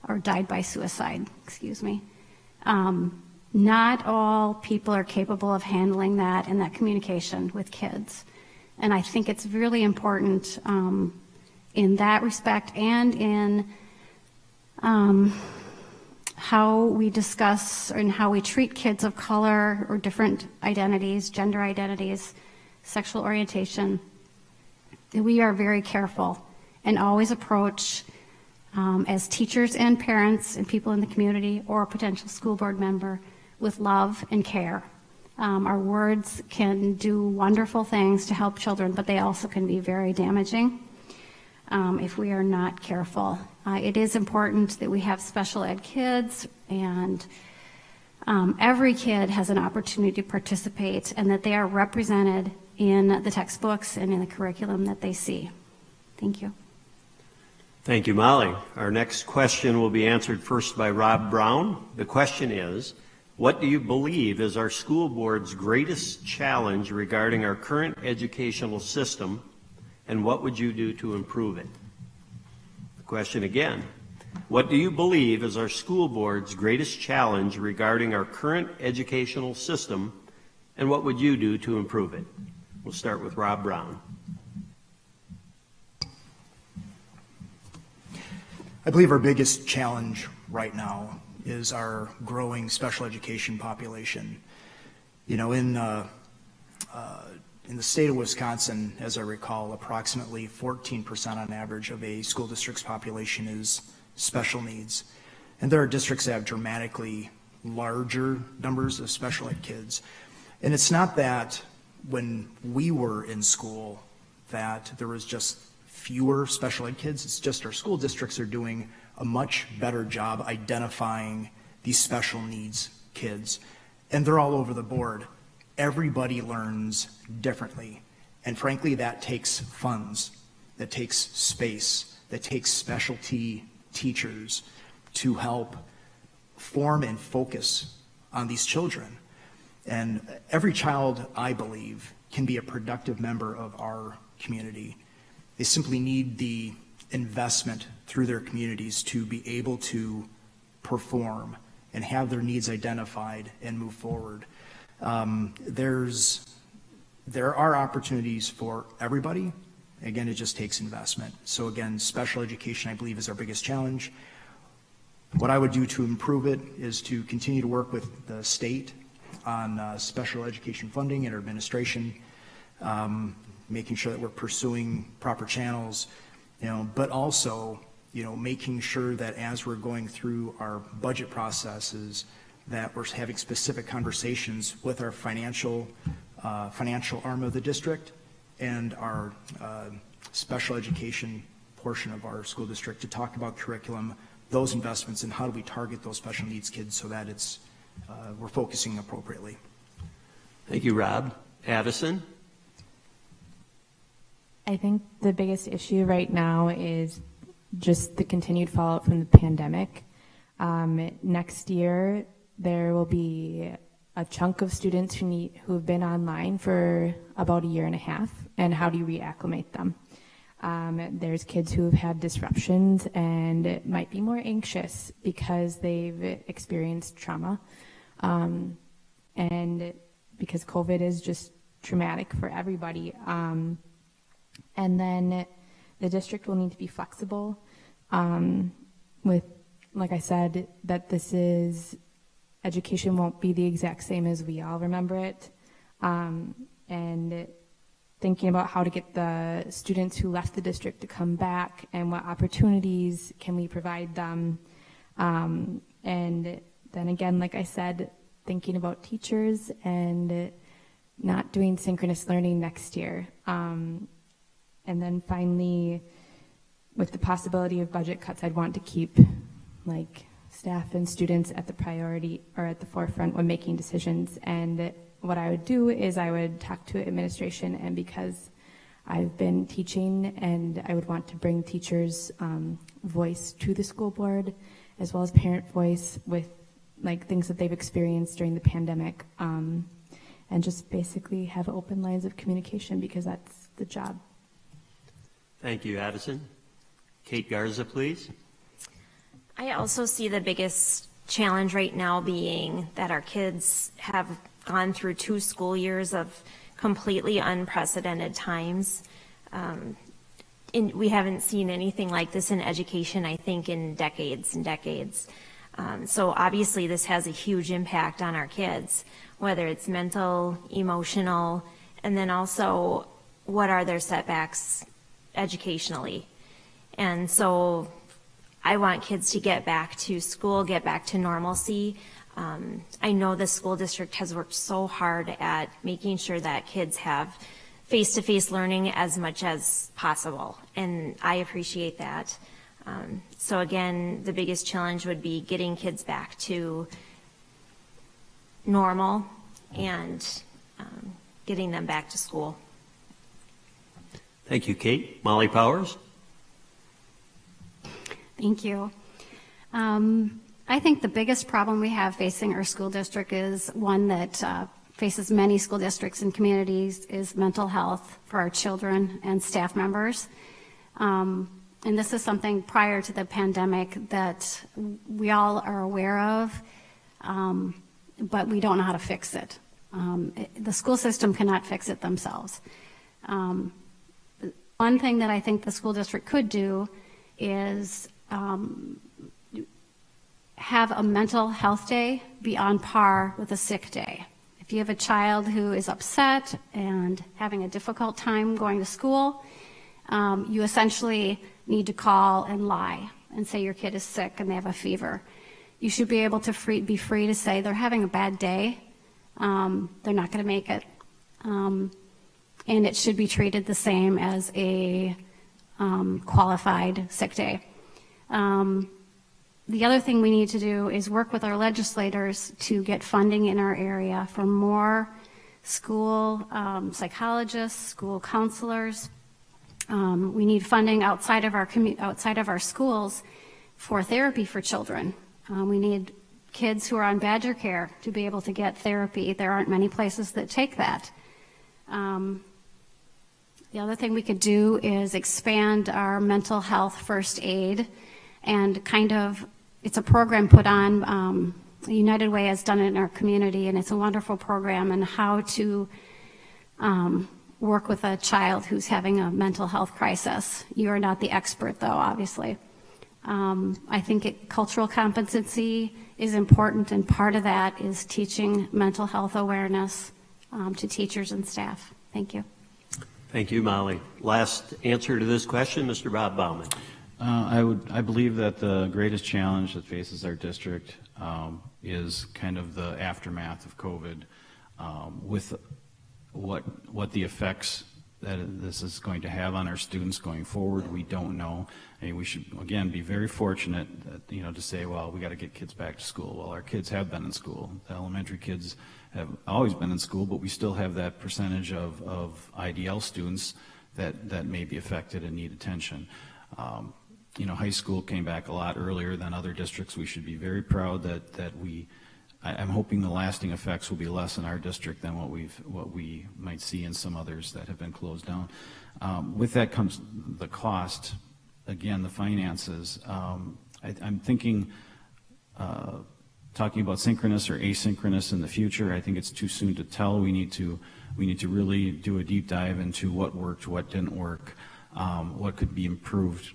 or died by suicide, excuse me. Not all people are capable of handling that and that communication with kids. And I think it's really important in that respect and in how we discuss and how we treat kids of color or different identities, gender identities, sexual orientation. We are very careful and always approach as teachers and parents and people in the community or a potential school board member with love and care. Our words can do wonderful things to help children, but they also can be very damaging if we are not careful. It is important that we have special ed kids, and every kid has an opportunity to participate, and that they are represented in the textbooks and in the curriculum that they see. Thank you. Thank you, Molly. Our next question will be answered first by Rob Brown. The question is, what do you believe is our school board's greatest challenge regarding our current educational system, and what would you do to improve it? The question again, what do you believe is our school board's greatest challenge regarding our current educational system, and what would you do to improve it? We'll start with Rob Brown. I believe our biggest challenge right now is our growing special education population. You know, in the state of Wisconsin, as I recall, approximately 14% on average of a school district's population is special needs. And there are districts that have dramatically larger numbers of special ed kids. And it's not that when we were in school that there was just fewer special ed kids. It's just our school districts are doing a much better job identifying these special needs kids. And they're all over the board. Everybody learns differently. And frankly, that takes funds, that takes space, that takes specialty teachers to help form and focus on these children. And every child, I believe, can be a productive member of our community. They simply need the investment through their communities to be able to perform and have their needs identified and move forward. There are opportunities for everybody. Again, it just takes investment. So again, special education, I believe, is our biggest challenge. What I would do to improve it is to continue to work with the state on special education funding and administration, making sure that we're pursuing proper channels, but also, making sure that as we're going through our budget processes, that we're having specific conversations with our financial arm of the district and our special education portion of our school district to talk about curriculum, those investments, and how do we target those special needs kids so that we're focusing appropriately. Thank you, Rob. Addison? I think the biggest issue right now is just the continued fallout from the pandemic. Next year, there will be a chunk of students who have been online for about a year and a half, and how do you reacclimate them? There's kids who have had disruptions and might be more anxious because they've experienced trauma, and because COVID is just traumatic for everybody. And then the district will need to be flexible with, like I said, that education won't be the exact same as we all remember it. And thinking about how to get the students who left the district to come back and what opportunities can we provide them. And then again, like I said, thinking about teachers and not doing synchronous learning next year. And then finally, with the possibility of budget cuts, I'd want to keep staff and students at the priority or at the forefront when making decisions. And what I would do is I would talk to administration, and because I've been teaching, and I would want to bring teachers' voice to the school board, as well as parent voice with things that they've experienced during the pandemic, and just basically have open lines of communication, because that's the job. Thank you, Addison. Kate Garza, please. I also see the biggest challenge right now being that our kids have gone through 2 school years of completely unprecedented times. We haven't seen anything like this in education, I think, in decades and decades. So obviously this has a huge impact on our kids, whether it's mental, emotional, and then also what are their setbacks educationally. And so I want kids to get back to school, get back to normalcy. I know the school district has worked so hard at making sure that kids have face-to-face learning as much as possible, and I appreciate that. So again, the biggest challenge would be getting kids back to normal and getting them back to school. Thank you, Kate. Molly Powers? Thank you. I think the biggest problem we have facing our school district is one that faces many school districts and communities, is mental health for our children and staff members. And this is something prior to the pandemic that we all are aware of, but we don't know how to fix it. The school system cannot fix it themselves. One thing that I think the school district could do is have a mental health day be on par with a sick day. If you have a child who is upset and having a difficult time going to school, you essentially need to call and lie and say your kid is sick and they have a fever. You should be able to be free to say they're having a bad day, they're not going to make it, and it should be treated the same as a qualified sick day. The other thing we need to do is work with our legislators to get funding in our area for more school psychologists, school counselors. We need funding outside of our schools for therapy for children. We need kids who are on Badger Care to be able to get therapy. There aren't many places that take that. The other thing we could do is expand our mental health first aid, and it's a program put on, United Way has done it in our community, and it's a wonderful program on how to work with a child who's having a mental health crisis. You are not the expert, though, obviously. I think cultural competency is important, and part of that is teaching mental health awareness to teachers and staff. Thank you. Thank you, Molly. Last answer to this question, Mr. Bob Bauman. I believe that the greatest challenge that faces our district is kind of the aftermath of COVID, with what the effects that this is going to have on our students going forward. We don't know. I mean, we should again be very fortunate that, to say, well, we got to get kids back to school. Well, our kids have been in school. The elementary kids have always been in school, but we still have that percentage of IDL students that may be affected and need attention. High school came back a lot earlier than other districts. We should be very proud that I'm hoping the lasting effects will be less in our district than what we might see in some others that have been closed down. With that comes the cost, again, the finances. I'm thinking, talking about synchronous or asynchronous in the future. I think it's too soon to tell. We need to really do a deep dive into what worked, what didn't work, what could be improved.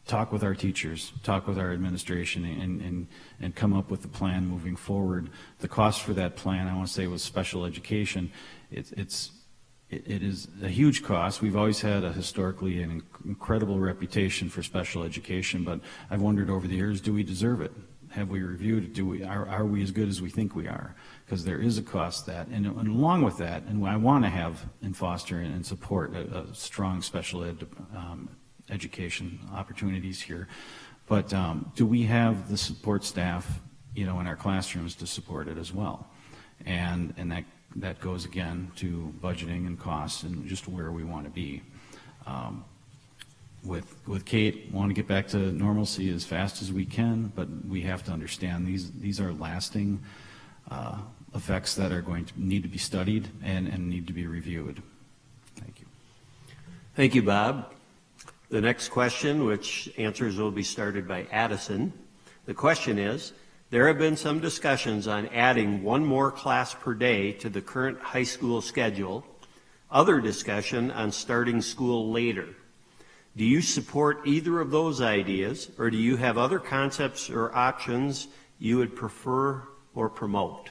Talk with our teachers, talk with our administration, and come up with a plan moving forward. The cost for that plan, I want to say, was special education. It is a huge cost. We've always had historically an incredible reputation for special education, but I've wondered over the years, do we deserve it? Have we reviewed it? Are we as good as we think we are? Because there is a cost that, and along with that, and I want to have and foster and support a strong special ed education opportunities here, but do we have the support staff, in our classrooms to support it as well? And that goes again to budgeting and costs and just where we want to be. With Kate, want to get back to normalcy as fast as we can, but we have to understand these are lasting effects that are going to need to be studied and need to be reviewed. Thank you. Thank you, Bob. The next question, which answers will be started by Addison. The question is, there have been some discussions on adding one more class per day to the current high school schedule, other discussion on starting school later. Do you support either of those ideas, or do you have other concepts or options you would prefer or promote?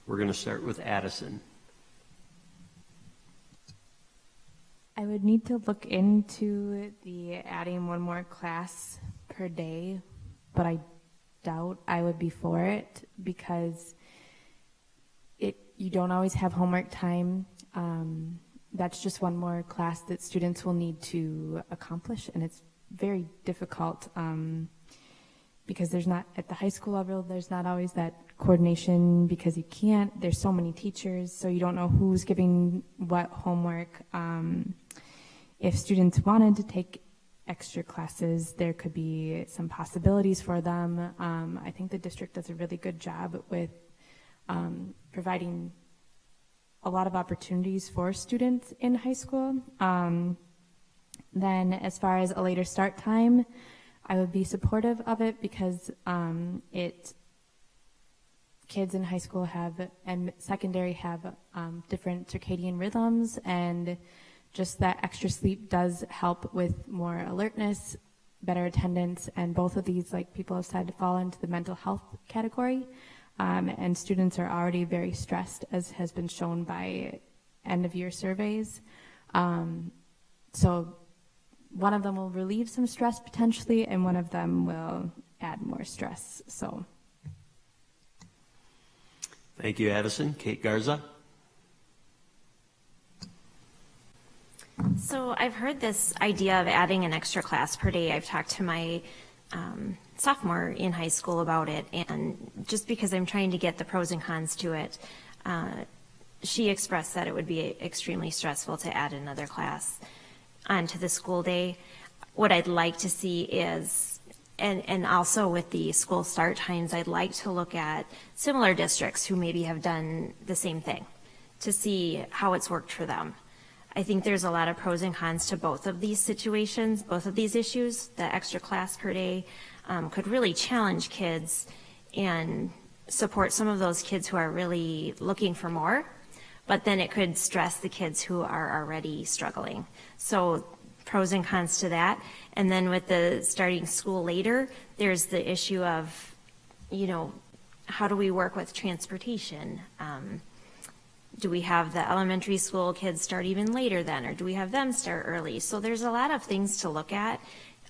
We're going to start with Addison. I would need to look into the adding one more class per day, but I doubt I would be for it because you don't always have homework time. That's just one more class that students will need to accomplish, and it's very difficult because there's not, at the high school level, there's not always that coordination because there's so many teachers, so you don't know who's giving what homework. If students wanted to take extra classes, there could be some possibilities for them. I think the district does a really good job with providing a lot of opportunities for students in high school. Then as far as a later start time, I would be supportive of it because kids in high school and secondary have different circadian rhythms, and just that extra sleep does help with more alertness, better attendance, and both of these, like people have said, fall into the mental health category. And students are already very stressed, as has been shown by end-of-year surveys. So one of them will relieve some stress potentially, and one of them will add more stress. So. Thank you, Addison. Kate Garza. So I've heard this idea of adding an extra class per day. I've talked to my sophomore in high school about it, and just because I'm trying to get the pros and cons to it, she expressed that it would be extremely stressful to add another class onto the school day. What I'd like to see is, and also with the school start times, I'd like to look at similar districts who maybe have done the same thing to see how it's worked for them. I think there's a lot of pros and cons to both of these situations, both of these issues. The extra class per day could really challenge kids and support some of those kids who are really looking for more, but then it could stress the kids who are already struggling. So pros and cons to that. And then with the starting school later, there's the issue of, how do we work with transportation? Do we have the elementary school kids start even later then, or do we have them start early? So there's a lot of things to look at.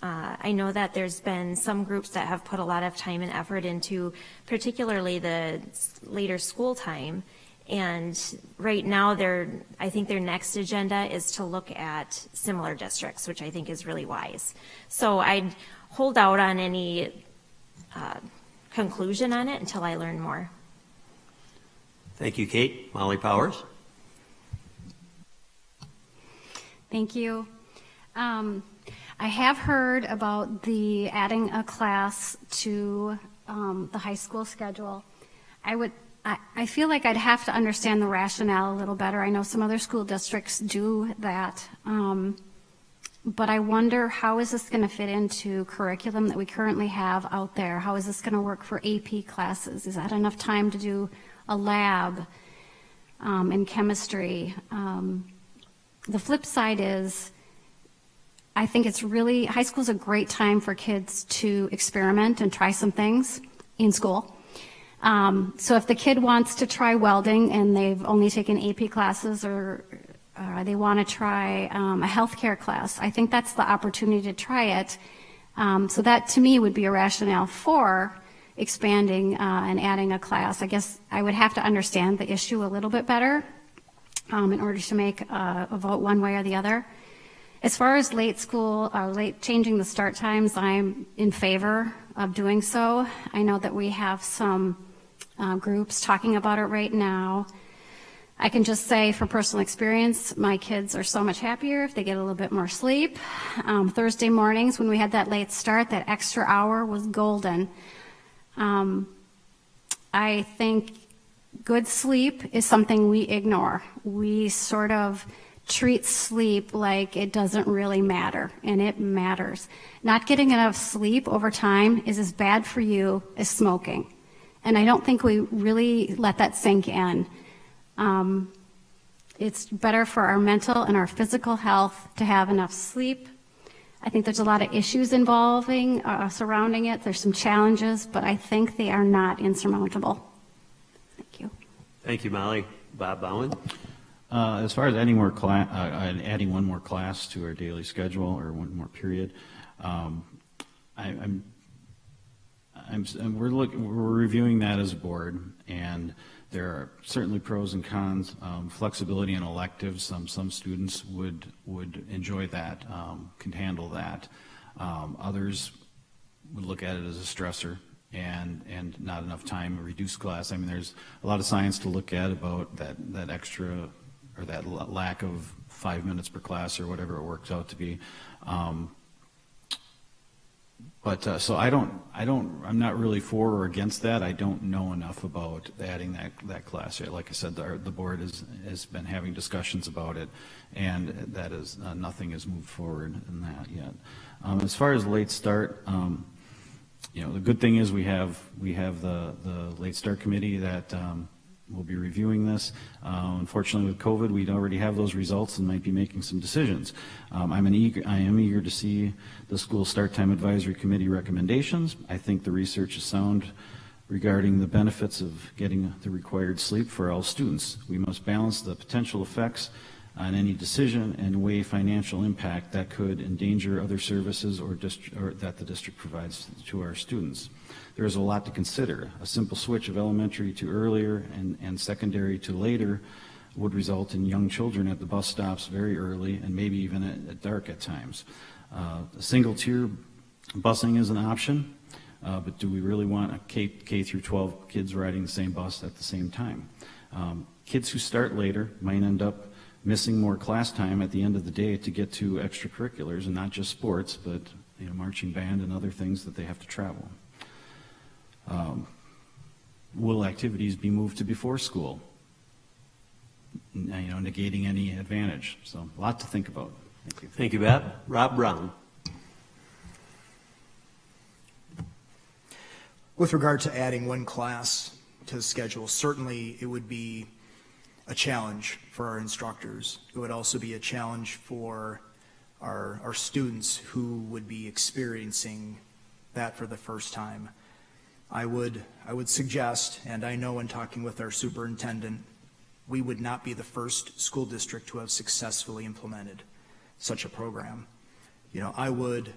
I know that there's been some groups that have put a lot of time and effort into particularly the later school time. And right now, I think their next agenda is to look at similar districts, which I think is really wise. So I'd hold out on any conclusion on it until I learn more. Thank you, Kate. Molly Powers. Thank you. I have heard about the adding a class to the high school schedule. I feel like I'd have to understand the rationale a little better. I know some other school districts do that. But I wonder, how is this going to fit into curriculum that we currently have out there? How is this going to work for AP classes? Is that enough time to do a lab in chemistry? The flip side is, I think high school is a great time for kids to experiment and try some things in school. So if the kid wants to try welding and they've only taken AP classes, or they want to try a healthcare class, I think that's the opportunity to try it. So that, to me, would be a rationale for expanding and adding a class. I guess I would have to understand the issue a little bit better in order to make a vote one way or the other. As far as changing the start times, I'm in favor of doing so. I know that we have some groups talking about it right now. I can just say, for personal experience, my kids are so much happier if they get a little bit more sleep. Thursday mornings, when we had that late start, that extra hour was golden. I think good sleep is something we ignore. We sort of treat sleep like it doesn't really matter, and it matters. Not getting enough sleep over time is as bad for you as smoking. And I don't think we really let that sink in. It's better for our mental and our physical health to have enough sleep. I think there's a lot of issues surrounding it. There's some challenges, but I think they are not insurmountable. Thank you. Thank you, Molly. Bob Bowen. As far as adding one more class to our daily schedule, or one more period, we're reviewing that as a board, and there are certainly pros and cons. Flexibility in electives, some students would enjoy that, can handle that. Others would look at it as a stressor and not enough time, reduced class. I mean, there's a lot of science to look at about that extra, or that lack of 5 minutes per class, or whatever it works out to be. So I'm not really for or against that. I don't know enough about adding that class yet. Like I said, the board has been having discussions about it, and that is nothing has moved forward in that yet. As far as late start, the good thing is we have the late start committee that will be reviewing this. Unfortunately, with COVID, we'd already have those results and might be making some decisions. I am eager to see the school start time advisory committee recommendations. I think the research is sound regarding the benefits of getting the required sleep for all students. We must balance the potential effects on any decision and weigh financial impact that could endanger other services or that the district provides to our students. There is a lot to consider. A simple switch of elementary to earlier and secondary to later would result in young children at the bus stops very early, and maybe even at dark at times. A single-tier busing is an option, but do we really want a K through 12 kids riding the same bus at the same time? Kids who start later might end up missing more class time at the end of the day to get to extracurriculars, and not just sports, but marching band and other things that they have to travel. Will activities be moved to before school? Negating any advantage. So a lot to think about. Thank you. Thank you, Bob. Rob Brown. With regard to adding one class to the schedule, certainly it would be a challenge for our instructors. It would also be a challenge for our students who would be experiencing that for the first time. I would suggest, and I know in talking with our superintendent we would not be the first school district to have successfully implemented such a program. You know, I would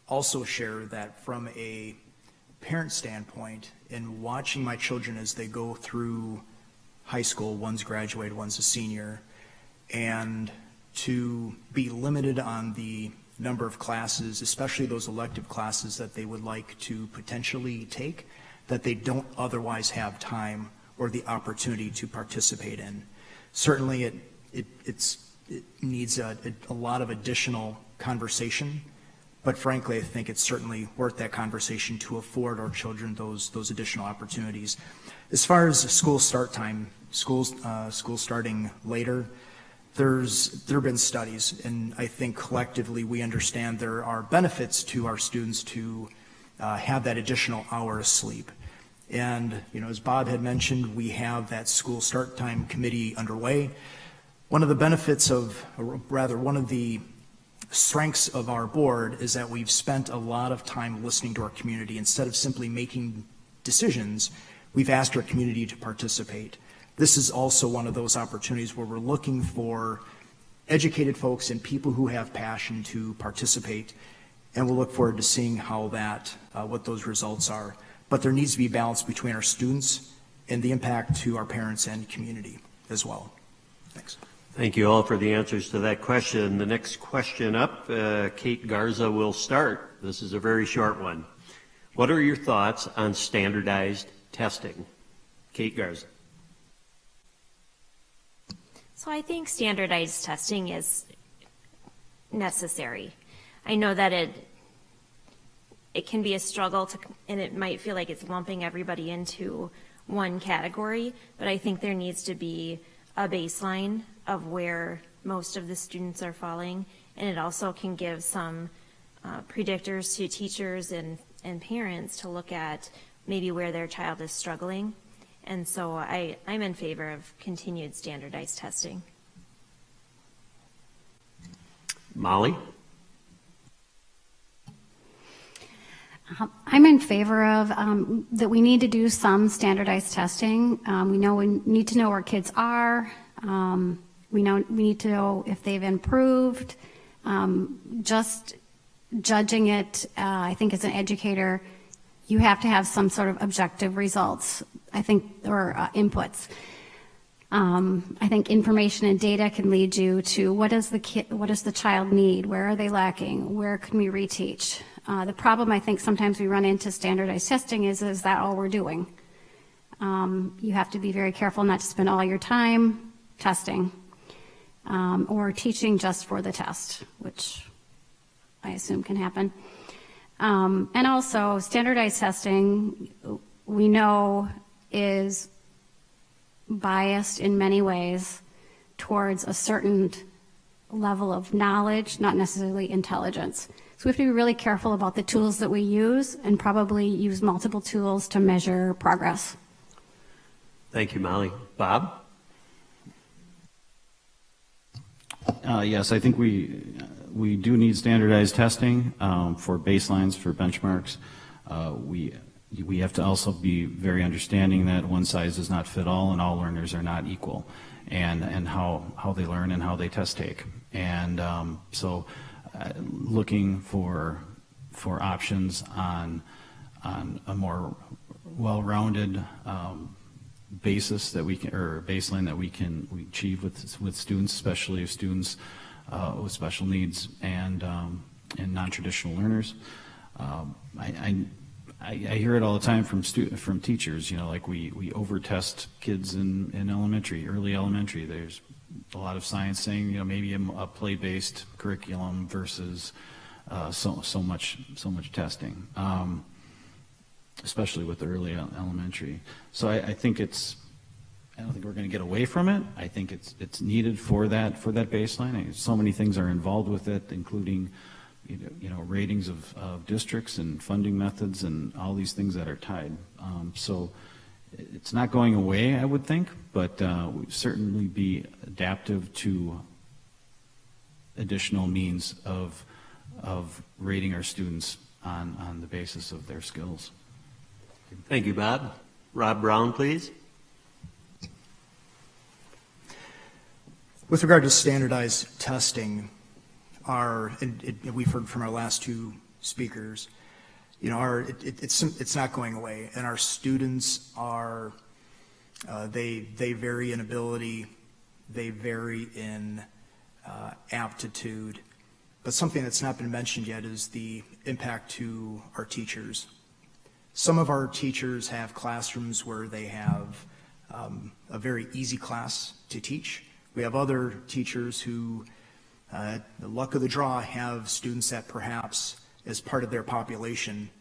also share that from a parent standpoint, in watching my children as they go through high school, one's graduated, one's a senior, and to be limited on the number of classes, especially those elective classes that they would like to potentially take, that they don't otherwise have time or the opportunity to participate in. Certainly it needs a lot of additional conversation, but frankly, I think it's certainly worth that conversation to afford our children those additional opportunities. As far as school start time, school starting later, there have been studies, and I think collectively we understand there are benefits to our students to have that additional hour of sleep. And, you know, as Bob had mentioned, we have that school start time committee underway. One of the benefits of, or rather one of the strengths of our board is that we've spent a lot of time listening to our community. Instead of simply making decisions, we've asked our community to participate. This is also one of those opportunities where we're looking for educated folks and people who have passion to participate, and we'll look forward to seeing how what those results are. But there needs to be balance between our students and the impact to our parents and community as well. Thanks. Thank you all for the answers to that question. The next question up, Kate Garza will start. This is a very short one. What are your thoughts on standardized testing? Kate Garza. So I think standardized testing is necessary. I know that it can be a struggle and it might feel like it's lumping everybody into one category, but I think there needs to be a baseline of where most of the students are falling, and it also can give some predictors to teachers and parents to look at maybe where their child is struggling. And so I'm in favor of continued standardized testing. Molly? I'm in favor of that we need to do some standardized testing. We know we need to know where kids are. We need to know if they've improved. Just judging it, I think as an educator, you have to have some sort of objective results, I think, or inputs. I think information and data can lead you to what does the child need? Where are they lacking? Where can we reteach? The problem I think sometimes we run into standardized testing is that all we're doing? You have to be very careful not to spend all your time testing or teaching just for the test, which I assume can happen. And also standardized testing, we know, is biased in many ways towards a certain level of knowledge, not necessarily intelligence. So we have to be really careful about the tools that we use and probably use multiple tools to measure progress. Thank you, Molly. Bob? Yes, I think we do need standardized testing for baselines, for benchmarks. We have to also be very understanding that one size does not fit all, and all learners are not equal, and how they learn and how they test take. And so looking for options on a more well-rounded basis that we can, or baseline that we achieve with students, especially students with special needs and non-traditional learners. I hear it all the time from teachers. You know, like we over-test kids in elementary, early elementary. There's a lot of science saying, you know, maybe a play-based curriculum versus so much testing, especially with early elementary. So I think I don't think we're going to get away from it. I think it's needed for that baseline. So many things are involved with it, including ratings of districts and funding methods and all these things that are tied. So it's not going away, I would think, but we certainly be adaptive to additional means of rating our students on the basis of their skills. Thank you, Bob. Rob Brown, please. With regard to standardized testing, we've heard from our last two speakers, it's not going away, and our students are they vary in ability, they vary in aptitude, but something that's not been mentioned yet is the impact to our teachers. Some of our teachers have classrooms where they have a very easy class to teach. We have other teachers who, the luck of the draw, have students that perhaps, as part of their population,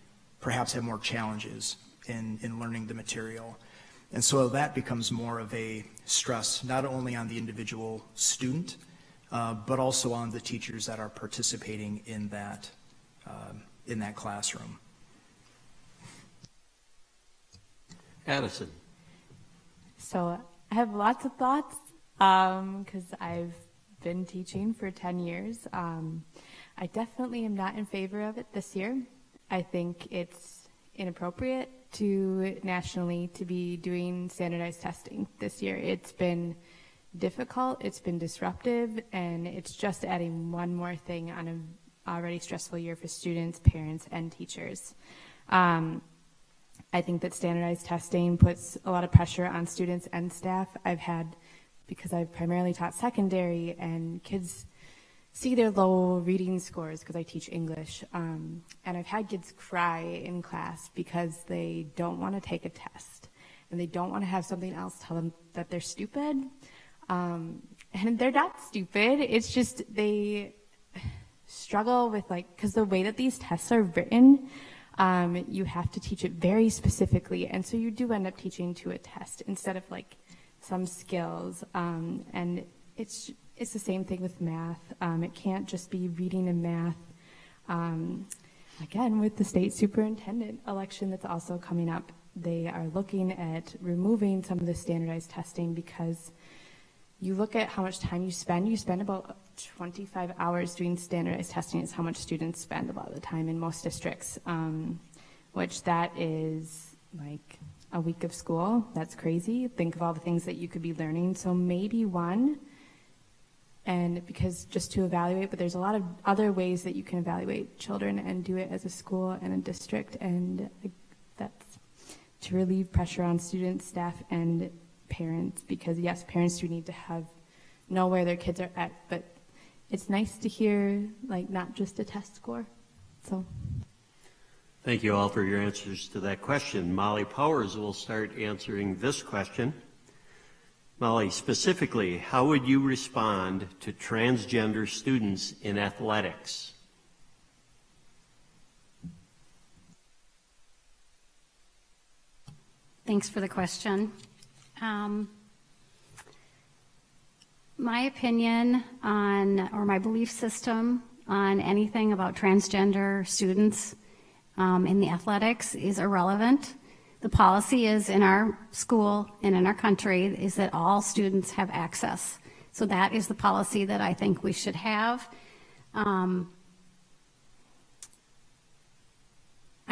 perhaps have more challenges in learning the material. And so that becomes more of a stress, not only on the individual student, but also on the teachers that are participating in that classroom. Addison. So I have lots of thoughts because I've been teaching for 10 years. I definitely am not in favor of it this year. I think it's inappropriate to nationally to be doing standardized testing this year. It's been difficult, it's been disruptive, and it's just adding one more thing on an already stressful year for students, parents, and teachers. I think that standardized testing puts a lot of pressure on students and staff. Because I've primarily taught secondary, and kids see their low reading scores because I teach English. And I've had kids cry in class because they don't want to take a test, and they don't want to have something else tell them that they're stupid. And they're not stupid, it's just they struggle with, because the way that these tests are written, you have to teach it very specifically, and so you do end up teaching to a test instead of some skills, and it's the same thing with math. It can't just be reading and math. Again, with the state superintendent election that's also coming up, they are looking at removing some of the standardized testing because you look at how much time you spend about 25 hours doing standardized testing is how much students spend a lot of the time in most districts, which that is a week of school. That's crazy. Think of all the things that you could be learning. So maybe one, and because just to evaluate, but there's a lot of other ways that you can evaluate children and do it as a school and a district, and that's to relieve pressure on students, staff, and parents, because yes, parents do need to know where their kids are at, but it's nice to hear not just a test score. So Thank you all for your answers to that question. Molly Powers will start answering this question. Molly, specifically, how would you respond to transgender students in athletics? Thanks for the question. My opinion or my belief system on anything about transgender students in the athletics is irrelevant. The policy is in our school and in our country is that all students have access. So that is the policy that I think we should have. I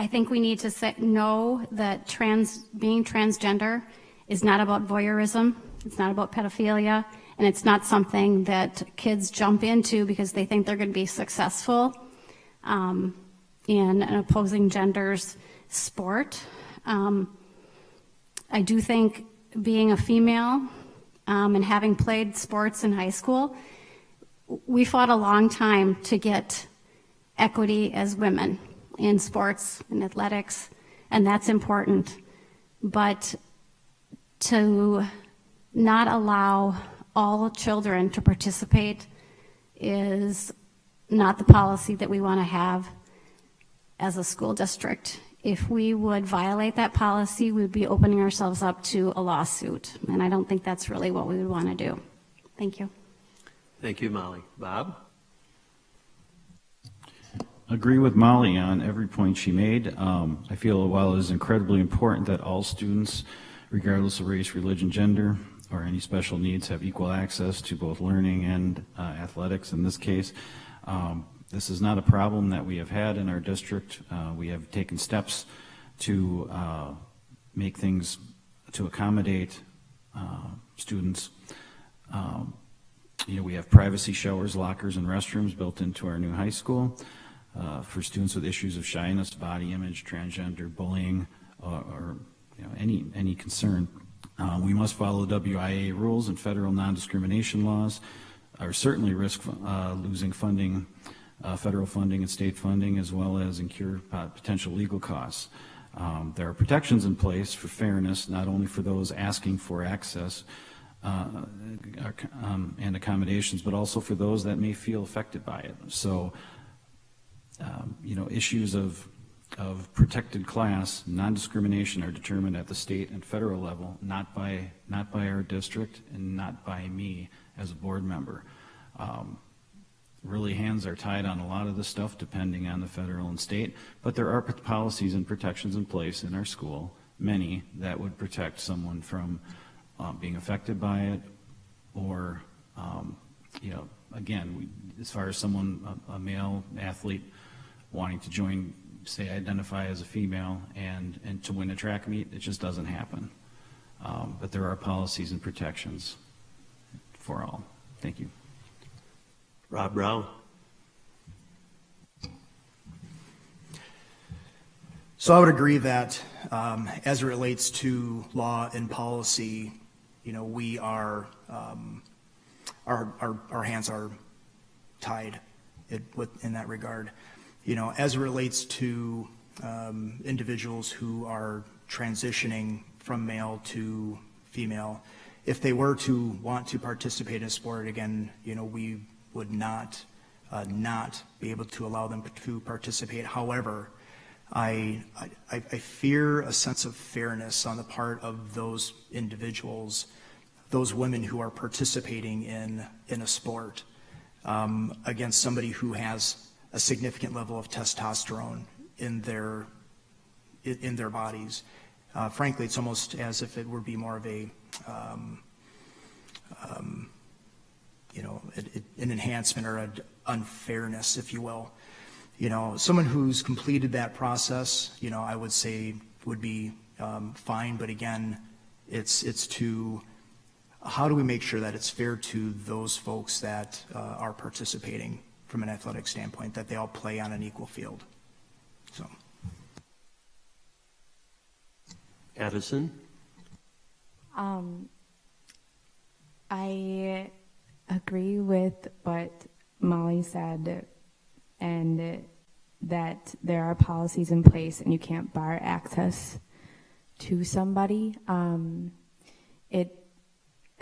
think we need to know that being transgender is not about voyeurism, it's not about pedophilia, and it's not something that kids jump into because they think they're going to be successful in an opposing gender's sport. I do think being a female and having played sports in high school, we fought a long time to get equity as women in sports and athletics, and that's important. But to not allow all children to participate is not the policy that we want to have as a school district. If we would violate that policy, we would be opening ourselves up to a lawsuit, and I don't think that's really what we would want to do. Thank you. Thank you, Molly. Bob? Agree with Molly on every point she made. I feel while it is incredibly important that all students, regardless of race, religion, gender, or any special needs, have equal access to both learning and athletics in this case. This is not a problem that we have had in our district. We have taken steps to make things to accommodate students. We have privacy showers, lockers, and restrooms built into our new high school for students with issues of shyness, body image, transgender, bullying, or any concern. We must follow WIA rules and federal non-discrimination laws, or certainly risk losing funding, federal funding and state funding, as well as incur potential legal costs. There are protections in place for fairness, not only for those asking for access and accommodations, but also for those that may feel affected by it. So, issues of protected class, non-discrimination are determined at the state and federal level, not by our district and not by me as a board member. Really hands are tied on a lot of this stuff depending on the federal and state, but there are policies and protections in place in our school, many, that would protect someone from being affected by it, or, again, as far as someone, a male athlete wanting to join, say, identify as a female and to win a track meet, it just doesn't happen. But there are policies and protections for all. Thank you. Rob Brown. So I would agree that as it relates to law and policy, we are, our hands are tied in that regard. As it relates to individuals who are transitioning from male to female, if they were to want to participate in a sport, again, we would not be able to allow them to participate. However, I fear a sense of fairness on the part of those individuals, those women who are participating in a sport, against somebody who has a significant level of testosterone in their bodies. Frankly, it's almost as if it would be more of a an enhancement or an unfairness, if you will. Someone who's completed that process, I would say would be fine. But again, it's to how do we make sure that it's fair to those folks that are participating from an athletic standpoint, that they all play on an equal field. So, Addison. I agree with what Molly said, and that there are policies in place and you can't bar access to somebody.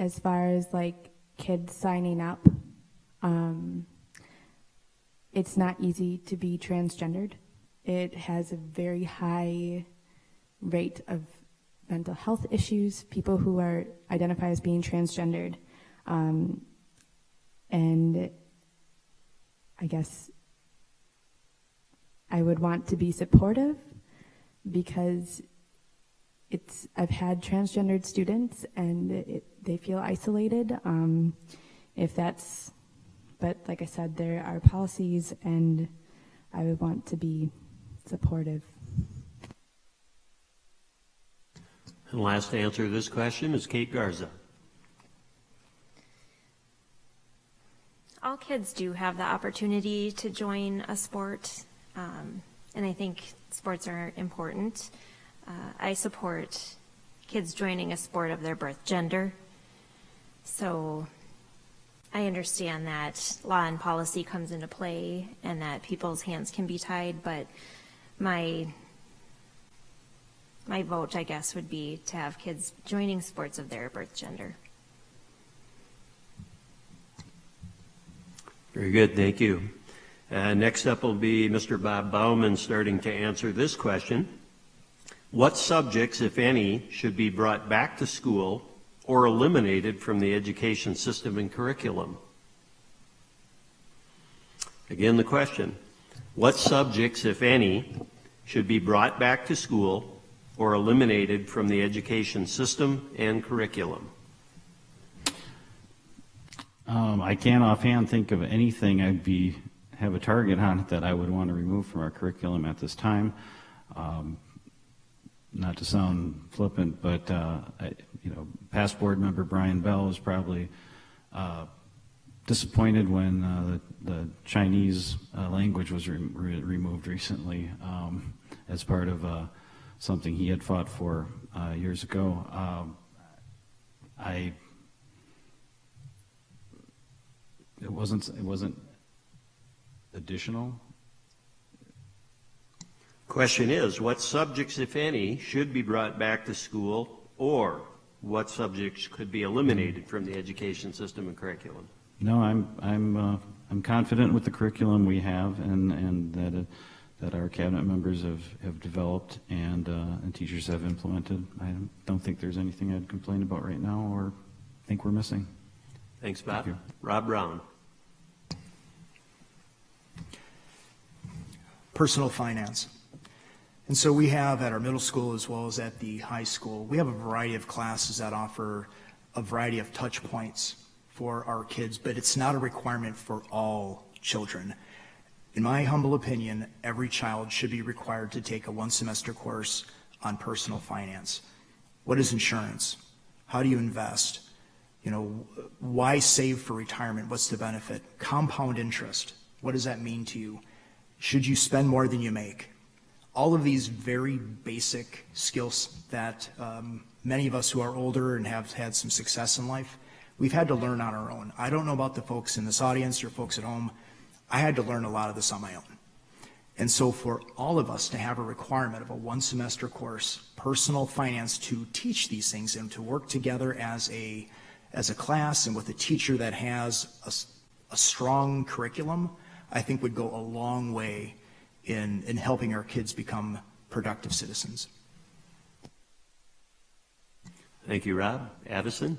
As far as like kids signing up, it's not easy to be transgendered. It has a very high rate of mental health issues, people who are identified as being transgendered. And I guess I would want to be supportive because I've had transgendered students and they feel isolated. But like I said, there are policies and I would want to be supportive. And last to answer this question is Kate Garza. All kids do have the opportunity to join a sport, and I think sports are important. I support kids joining a sport of their birth gender. So I understand that law and policy comes into play and that people's hands can be tied, but my vote, I guess, would be to have kids joining sports of their birth gender. Very good, thank you. Next up will be Mr. Bob Bauman starting to answer this question. What subjects, if any, should be brought back to school or eliminated from the education system and curriculum? Again, the question. What subjects, if any, should be brought back to school or eliminated from the education system and curriculum? I can't offhand think of anything have a target on it that I would want to remove from our curriculum at this time. Not to sound flippant, but past board member Brian Bell is probably disappointed when the Chinese language was removed recently as part of something he had fought for years ago. It wasn't additional. Question is, what subjects, if any, should be brought back to school, or what subjects could be eliminated from the education system and curriculum? No, I'm confident with the curriculum we have, and that our cabinet members have developed and teachers have implemented. I don't think there's anything I'd complain about right now or think we're missing. Thanks, Bob. Thank you. Rob Brown. Personal finance. And so we have at our middle school as well as at the high school, we have a variety of classes that offer a variety of touch points for our kids, but it's not a requirement for all children. In my humble opinion, every child should be required to take a one-semester course on personal finance. What is insurance? How do you invest? You know, why save for retirement? What's the benefit? Compound interest. What does that mean to you? Should you spend more than you make? All of these very basic skills that many of us who are older and have had some success in life, we've had to learn on our own. I don't know about the folks in this audience or folks at home. I had to learn a lot of this on my own. And so for all of us to have a requirement of a one-semester course, personal finance, to teach these things and to work together as a class and with a teacher that has a strong curriculum, I think would go a long way in helping our kids become productive citizens. Thank you, Rob. Addison?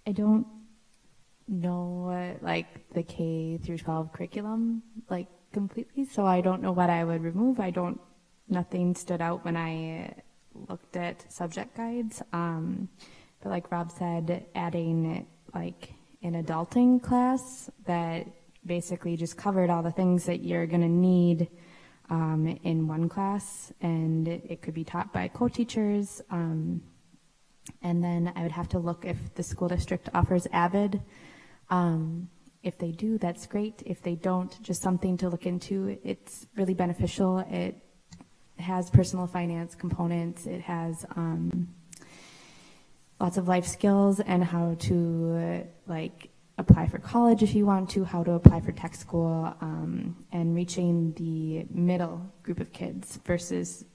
I don't know like the K through 12 curriculum like completely, so I don't know what I would remove. Nothing stood out when I looked at subject guides. But like Rob said, adding like an adulting class that basically just covered all the things that you're going to need in one class, and it could be taught by co-teachers. And then I would have to look if the school district offers AVID. If they do, that's great. If they don't, just something to look into. It's really beneficial. It has personal finance components. It has lots of life skills and how to apply for college if you want to, how to apply for tech school, and reaching the middle group of kids versus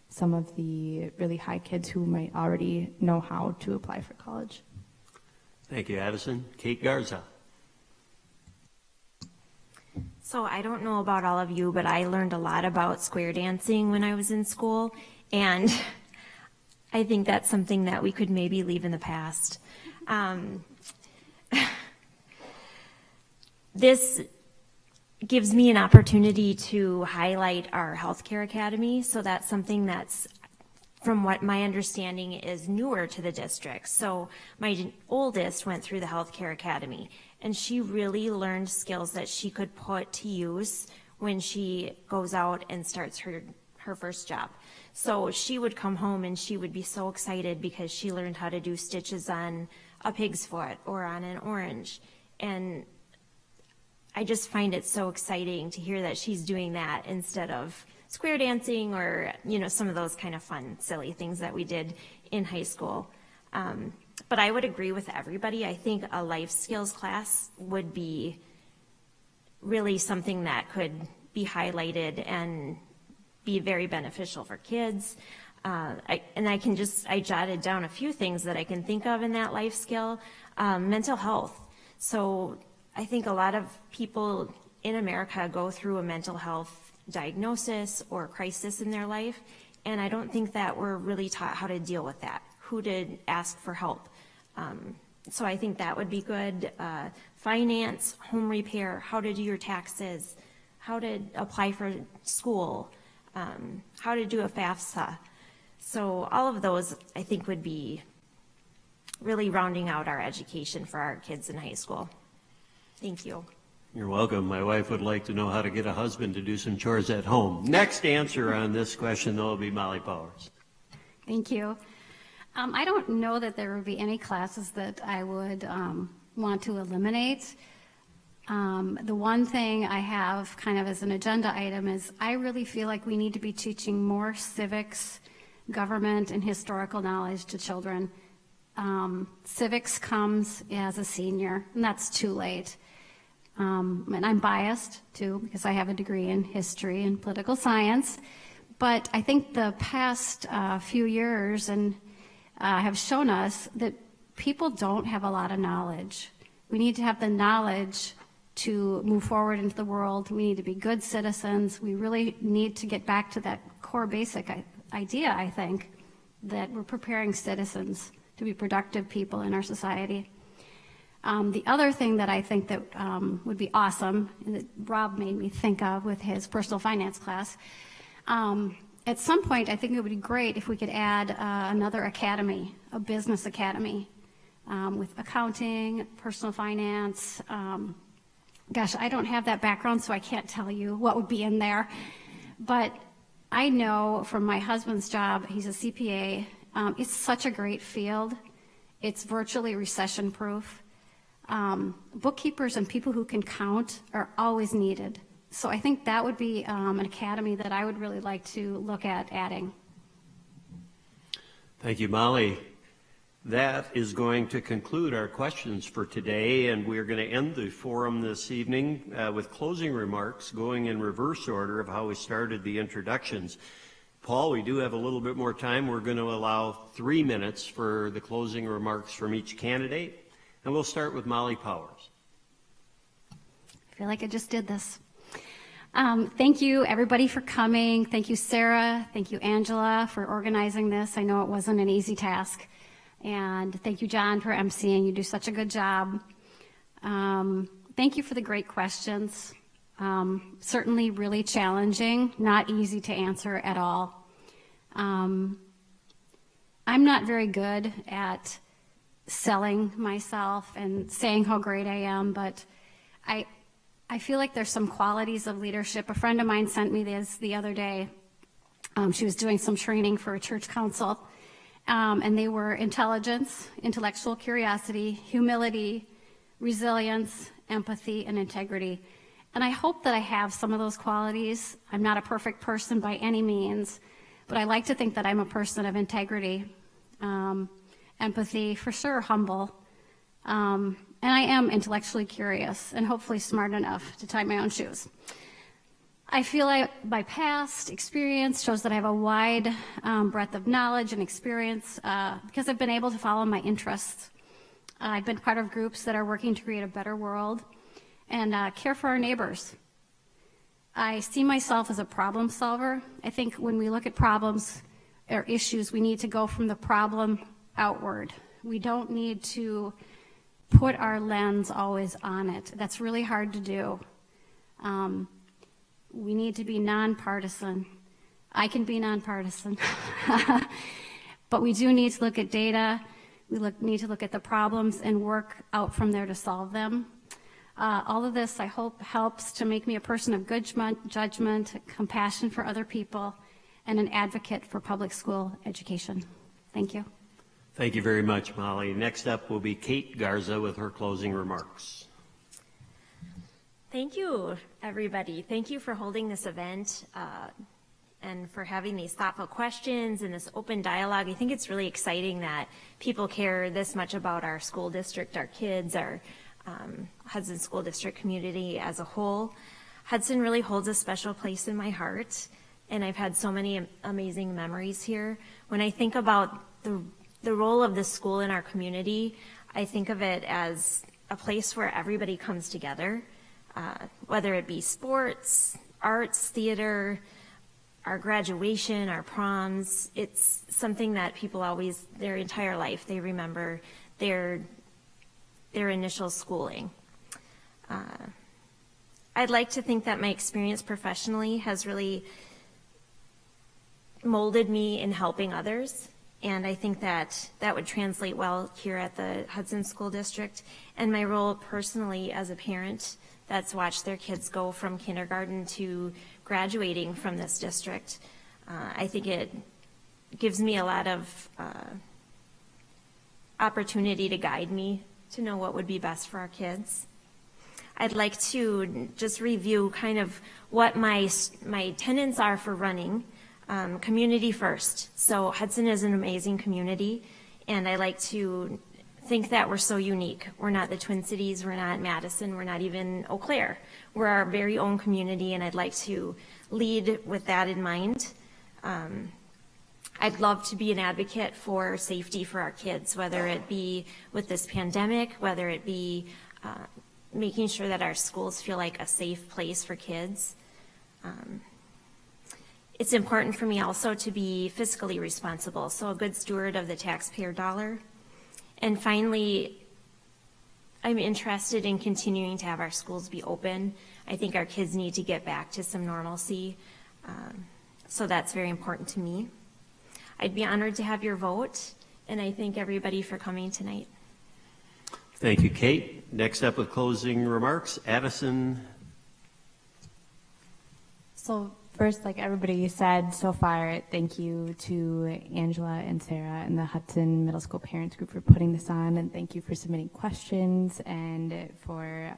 some of the really high kids who might already know how to apply for college. Thank you, Addison. Kate Garza. So I don't know about all of you, but I learned a lot about square dancing when I was in school, and I think that's something that we could maybe leave in the past. This gives me an opportunity to highlight our healthcare academy. So that's something that's, from what my understanding, is newer to the district. So my oldest went through the healthcare academy, and she really learned skills that she could put to use when she goes out and starts her first job. So she would come home and she would be so excited because she learned how to do stitches on a pig's foot or on an orange. And I just find it so exciting to hear that she's doing that instead of square dancing or, some of those kind of fun, silly things that we did in high school. But I would agree with everybody. I think a life skills class would be really something that could be highlighted and be very beneficial for kids. I jotted down a few things that I can think of in that life skill. Mental health. So I think a lot of people in America go through a mental health diagnosis or crisis in their life, and I don't think that we're really taught how to deal with that, who to ask for help. So I think that would be good. Finance, home repair, how to do your taxes, how to apply for school, how to do a FAFSA. So all of those, I think, would be really rounding out our education for our kids in high school. Thank you. You're welcome. My wife would like to know how to get a husband to do some chores at home. Next answer on this question, though, will be Molly Powers. Thank you. I don't know that there would be any classes that I would want to eliminate. The one thing I have kind of as an agenda item is I really feel like we need to be teaching more civics, government, and historical knowledge to children. Civics comes as a senior, and that's too late. And I'm biased too because I have a degree in history and political science. But I think the past few years have shown us that people don't have a lot of knowledge. We need to have the knowledge to move forward into the world. We need to be good citizens. We really need to get back to that core basic idea, I think, that we're preparing citizens to be productive people in our society. The other thing that I think that would be awesome, and that Rob made me think of with his personal finance class, at some point I think it would be great if we could add another academy, a business academy, with accounting, personal finance. Gosh, I don't have that background, so I can't tell you what would be in there. But I know from my husband's job, he's a CPA, it's such a great field. It's virtually recession-proof. Bookkeepers and people who can count are always needed. So I think that would be an academy that I would really like to look at adding. Thank you, Molly. That is going to conclude our questions for today, and we're going to end the forum this evening with closing remarks going in reverse order of how we started the introductions. Paul, we do have a little bit more time. We're going to allow 3 minutes for the closing remarks from each candidate, and we'll start with Molly Powers. I feel like I just did this. Thank you, everybody, for coming. Thank you, Sarah. Thank you, Angela, for organizing this. I know it wasn't an easy task. And thank you, John, for emceeing. You do such a good job. Thank you for the great questions. Certainly really challenging, not easy to answer at all. I'm not very good at selling myself and saying how great I am, but I feel like there's some qualities of leadership. A friend of mine sent me this the other day. She was doing some training for a church council, and they were intelligence, intellectual curiosity, humility, resilience, empathy, and integrity. And I hope that I have some of those qualities. I'm not a perfect person by any means, but I like to think that I'm a person of integrity, empathy, for sure, humble, and I am intellectually curious and hopefully smart enough to tie my own shoes. I feel like my past experience shows that I have a wide breadth of knowledge and experience because I've been able to follow my interests. I've been part of groups that are working to create a better world and care for our neighbors. I see myself as a problem solver. I think when we look at problems or issues, we need to go from the problem outward. We don't need to put our lens always on it. That's really hard to do. We need to be nonpartisan. I can be nonpartisan. But we do need to look at data. We need to look at the problems and work out from there to solve them. All of this, I hope, helps to make me a person of good judgment, compassion for other people, and an advocate for public school education. Thank you. Thank you very much, Molly. Next up will be Kate Garza with her closing remarks. Thank you, everybody. Thank you for holding this event and for having these thoughtful questions and this open dialogue. I think it's really exciting that people care this much about our school district, our kids, our Hudson School District community as a whole. Hudson really holds a special place in my heart, and I've had so many amazing memories here. When I think about the role of the school in our community, I think of it as a place where everybody comes together, whether it be sports, arts, theater, our graduation, our proms. It's something that people always, their entire life, they remember their initial schooling. I'd like to think that my experience professionally has really molded me in helping others, and I think that that would translate well here at the Hudson School District. And my role personally as a parent that's watched their kids go from kindergarten to graduating from this district, I think it gives me a lot of opportunity to guide me to know what would be best for our kids. I'd like to just review kind of what my tenets are for running. Community first. So Hudson is an amazing community, and I like to think that we're so unique. We're not the Twin Cities, we're not Madison, we're not even Eau Claire. We're our very own community, and I'd like to lead with that in mind. I'd love to be an advocate for safety for our kids, whether it be with this pandemic, whether it be making sure that our schools feel like a safe place for kids. It's important for me also to be fiscally responsible, so a good steward of the taxpayer dollar. And finally, I'm interested in continuing to have our schools be open. I think our kids need to get back to some normalcy, so that's very important to me. I'd be honored to have your vote, and I thank everybody for coming tonight. Thank you, Kate. Next up with closing remarks, Addison. So first, like everybody said so far, thank you to Angela and Sarah and the Hudson Middle School Parents Group for putting this on, and thank you for submitting questions and for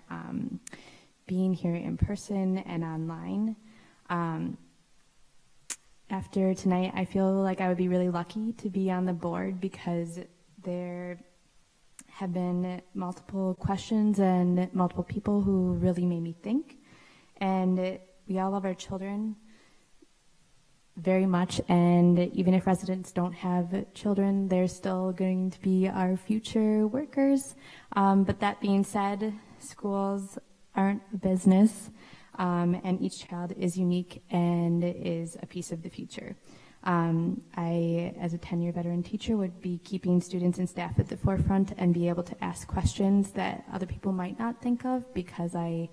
being here in person and online. After tonight, I feel like I would be really lucky to be on the board because there have been multiple questions and multiple people who really made me think, and we all love our children very much, and even if residents don't have children, they're still going to be our future workers. But that being said, schools aren't a business, and each child is unique and is a piece of the future. I, as a 10-year veteran teacher, would be keeping students and staff at the forefront and be able to ask questions that other people might not think of because I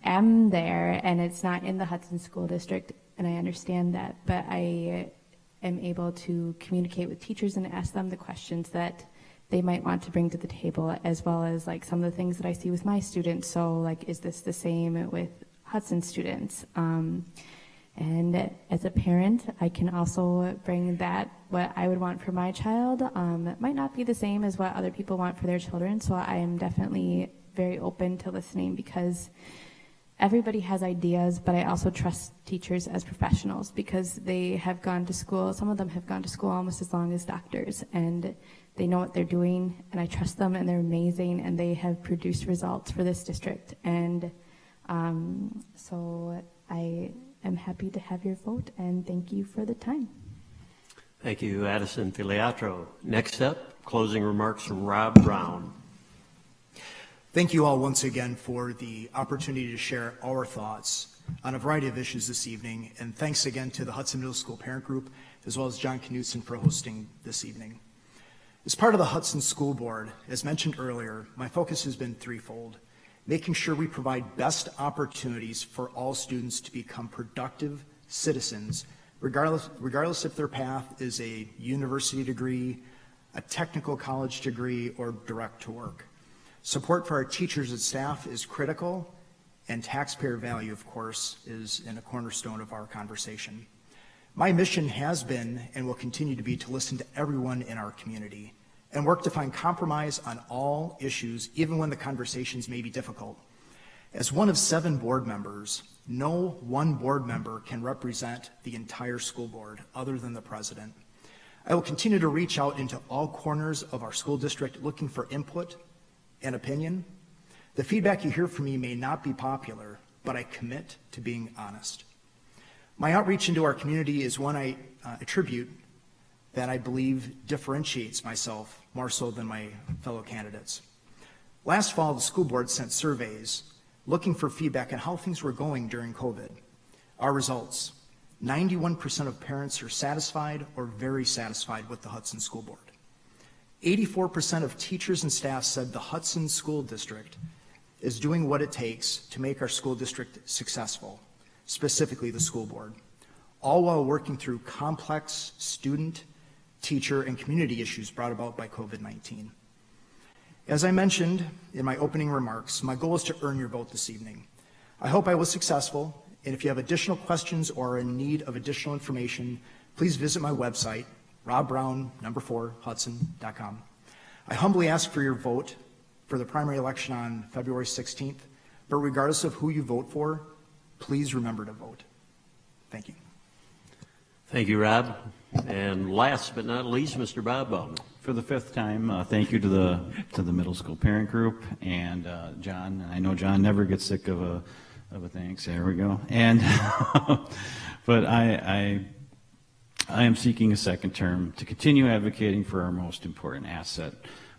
am there, and it's not in the Hudson School District, and I understand that, but I am able to communicate with teachers and ask them the questions that they might want to bring to the table, as well as like some of the things that I see with my students. So like, is this the same with Hudson students? And as a parent, I can also bring that, what I would want for my child, that might not be the same as what other people want for their children. So I am definitely very open to listening because everybody has ideas, but I also trust teachers as professionals because they have gone to school. Some of them have gone to school almost as long as doctors, and they know what they're doing, and I trust them, and they're amazing, and they have produced results for this district. And so I am happy to have your vote, and thank you for the time. Thank you, Addison Filiatro. Next up, closing remarks from Rob Brown. Thank you all once again for the opportunity to share our thoughts on a variety of issues this evening, and thanks again to the Hudson Middle School Parent Group, as well as John Knutson for hosting this evening. As part of the Hudson School Board, as mentioned earlier, my focus has been threefold: making sure we provide best opportunities for all students to become productive citizens, regardless if their path is a university degree, a technical college degree, or direct to work. Support for our teachers and staff is critical, and taxpayer value, of course, is a cornerstone of our conversation. My mission has been and will continue to be to listen to everyone in our community and work to find compromise on all issues, even when the conversations may be difficult. As one of 7 board members, no one board member can represent the entire school board other than the president. I will continue to reach out into all corners of our school district looking for input and opinion. The feedback you hear from me may not be popular, but I commit to being honest. My outreach into our community is one I attribute that I believe differentiates myself more so than my fellow candidates. Last fall, the school board sent surveys looking for feedback on how things were going during COVID. Our results: 91% of parents are satisfied or very satisfied with the Hudson School Board. 84% of teachers and staff said the Hudson School District is doing what it takes to make our school district successful, specifically the school board, all while working through complex student, teacher, and community issues brought about by COVID-19. As I mentioned in my opening remarks, my goal is to earn your vote this evening. I hope I was successful, and if you have additional questions or are in need of additional information, please visit my website, robbrown4hudson.com. I humbly ask for your vote for the primary election on February 16th, but regardless of who you vote for, please remember to vote. Thank you. Thank you, Rob. And last but not least, Mr. Bob Bowman. For the fifth time, thank you to the middle school parent group and John. I know John never gets sick of a thanks. There we go. And but I am seeking a second term to continue advocating for our most important asset,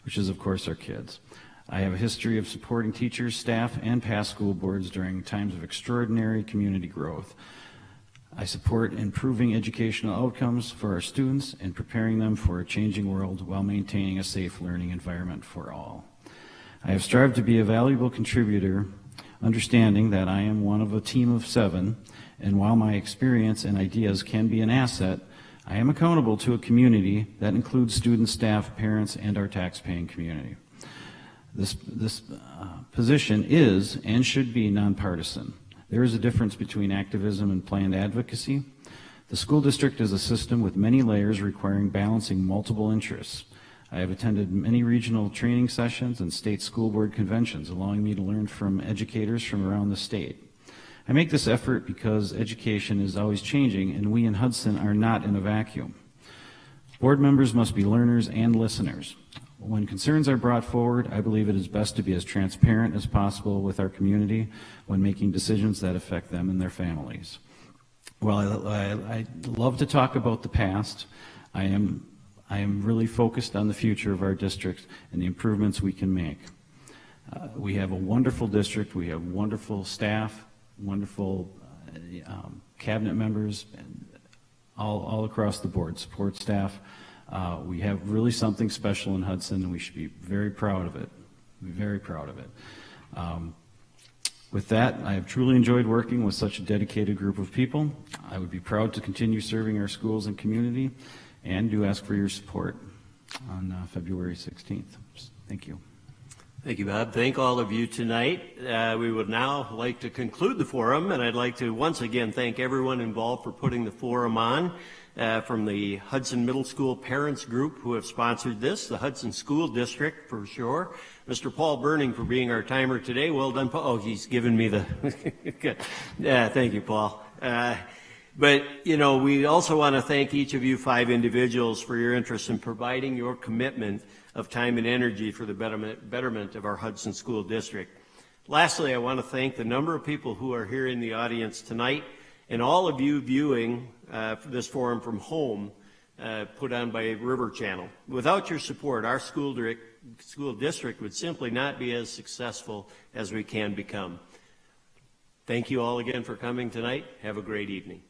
which is of course our kids. I have a history of supporting teachers, staff, and past school boards during times of extraordinary community growth. I support improving educational outcomes for our students and preparing them for a changing world while maintaining a safe learning environment for all. I have strived to be a valuable contributor, understanding that I am one of a team of 7, and while my experience and ideas can be an asset, I am accountable to a community that includes students, staff, parents, and our tax-paying community. This position is and should be nonpartisan. There is a difference between activism and planned advocacy. The school district is a system with many layers requiring balancing multiple interests. I have attended many regional training sessions and state school board conventions, allowing me to learn from educators from around the state. I make this effort because education is always changing, and we in Hudson are not in a vacuum. Board members must be learners and listeners. When concerns are brought forward, I believe it is best to be as transparent as possible with our community when making decisions that affect them and their families. While I love to talk about the past, I am really focused on the future of our district and the improvements we can make. We have a wonderful district. We have wonderful staff, wonderful cabinet members, and all across the board, support staff. We have really something special in Hudson, and we should be very proud of it. Very proud of it. With that, I have truly enjoyed working with such a dedicated group of people. I would be proud to continue serving our schools and community, and do ask for your support on February 16th. Thank you. Thank you, Bob. Thank all of you tonight. We would now like to conclude the forum, and I'd like to once again thank everyone involved for putting the forum on, from the Hudson Middle School Parents Group who have sponsored this, the Hudson School District for sure, Mr. Paul Burning for being our timer today. Well done, Paul. Oh, he's given me the good. Yeah, thank you, Paul. But, you know, we also want to thank each of you 5 individuals for your interest in providing your commitment of time and energy for the betterment of our Hudson School District. Lastly, I want to thank the number of people who are here in the audience tonight and all of you viewing this forum from home, put on by River Channel. Without your support, our school district would simply not be as successful as we can become. Thank you all again for coming tonight. Have a great evening.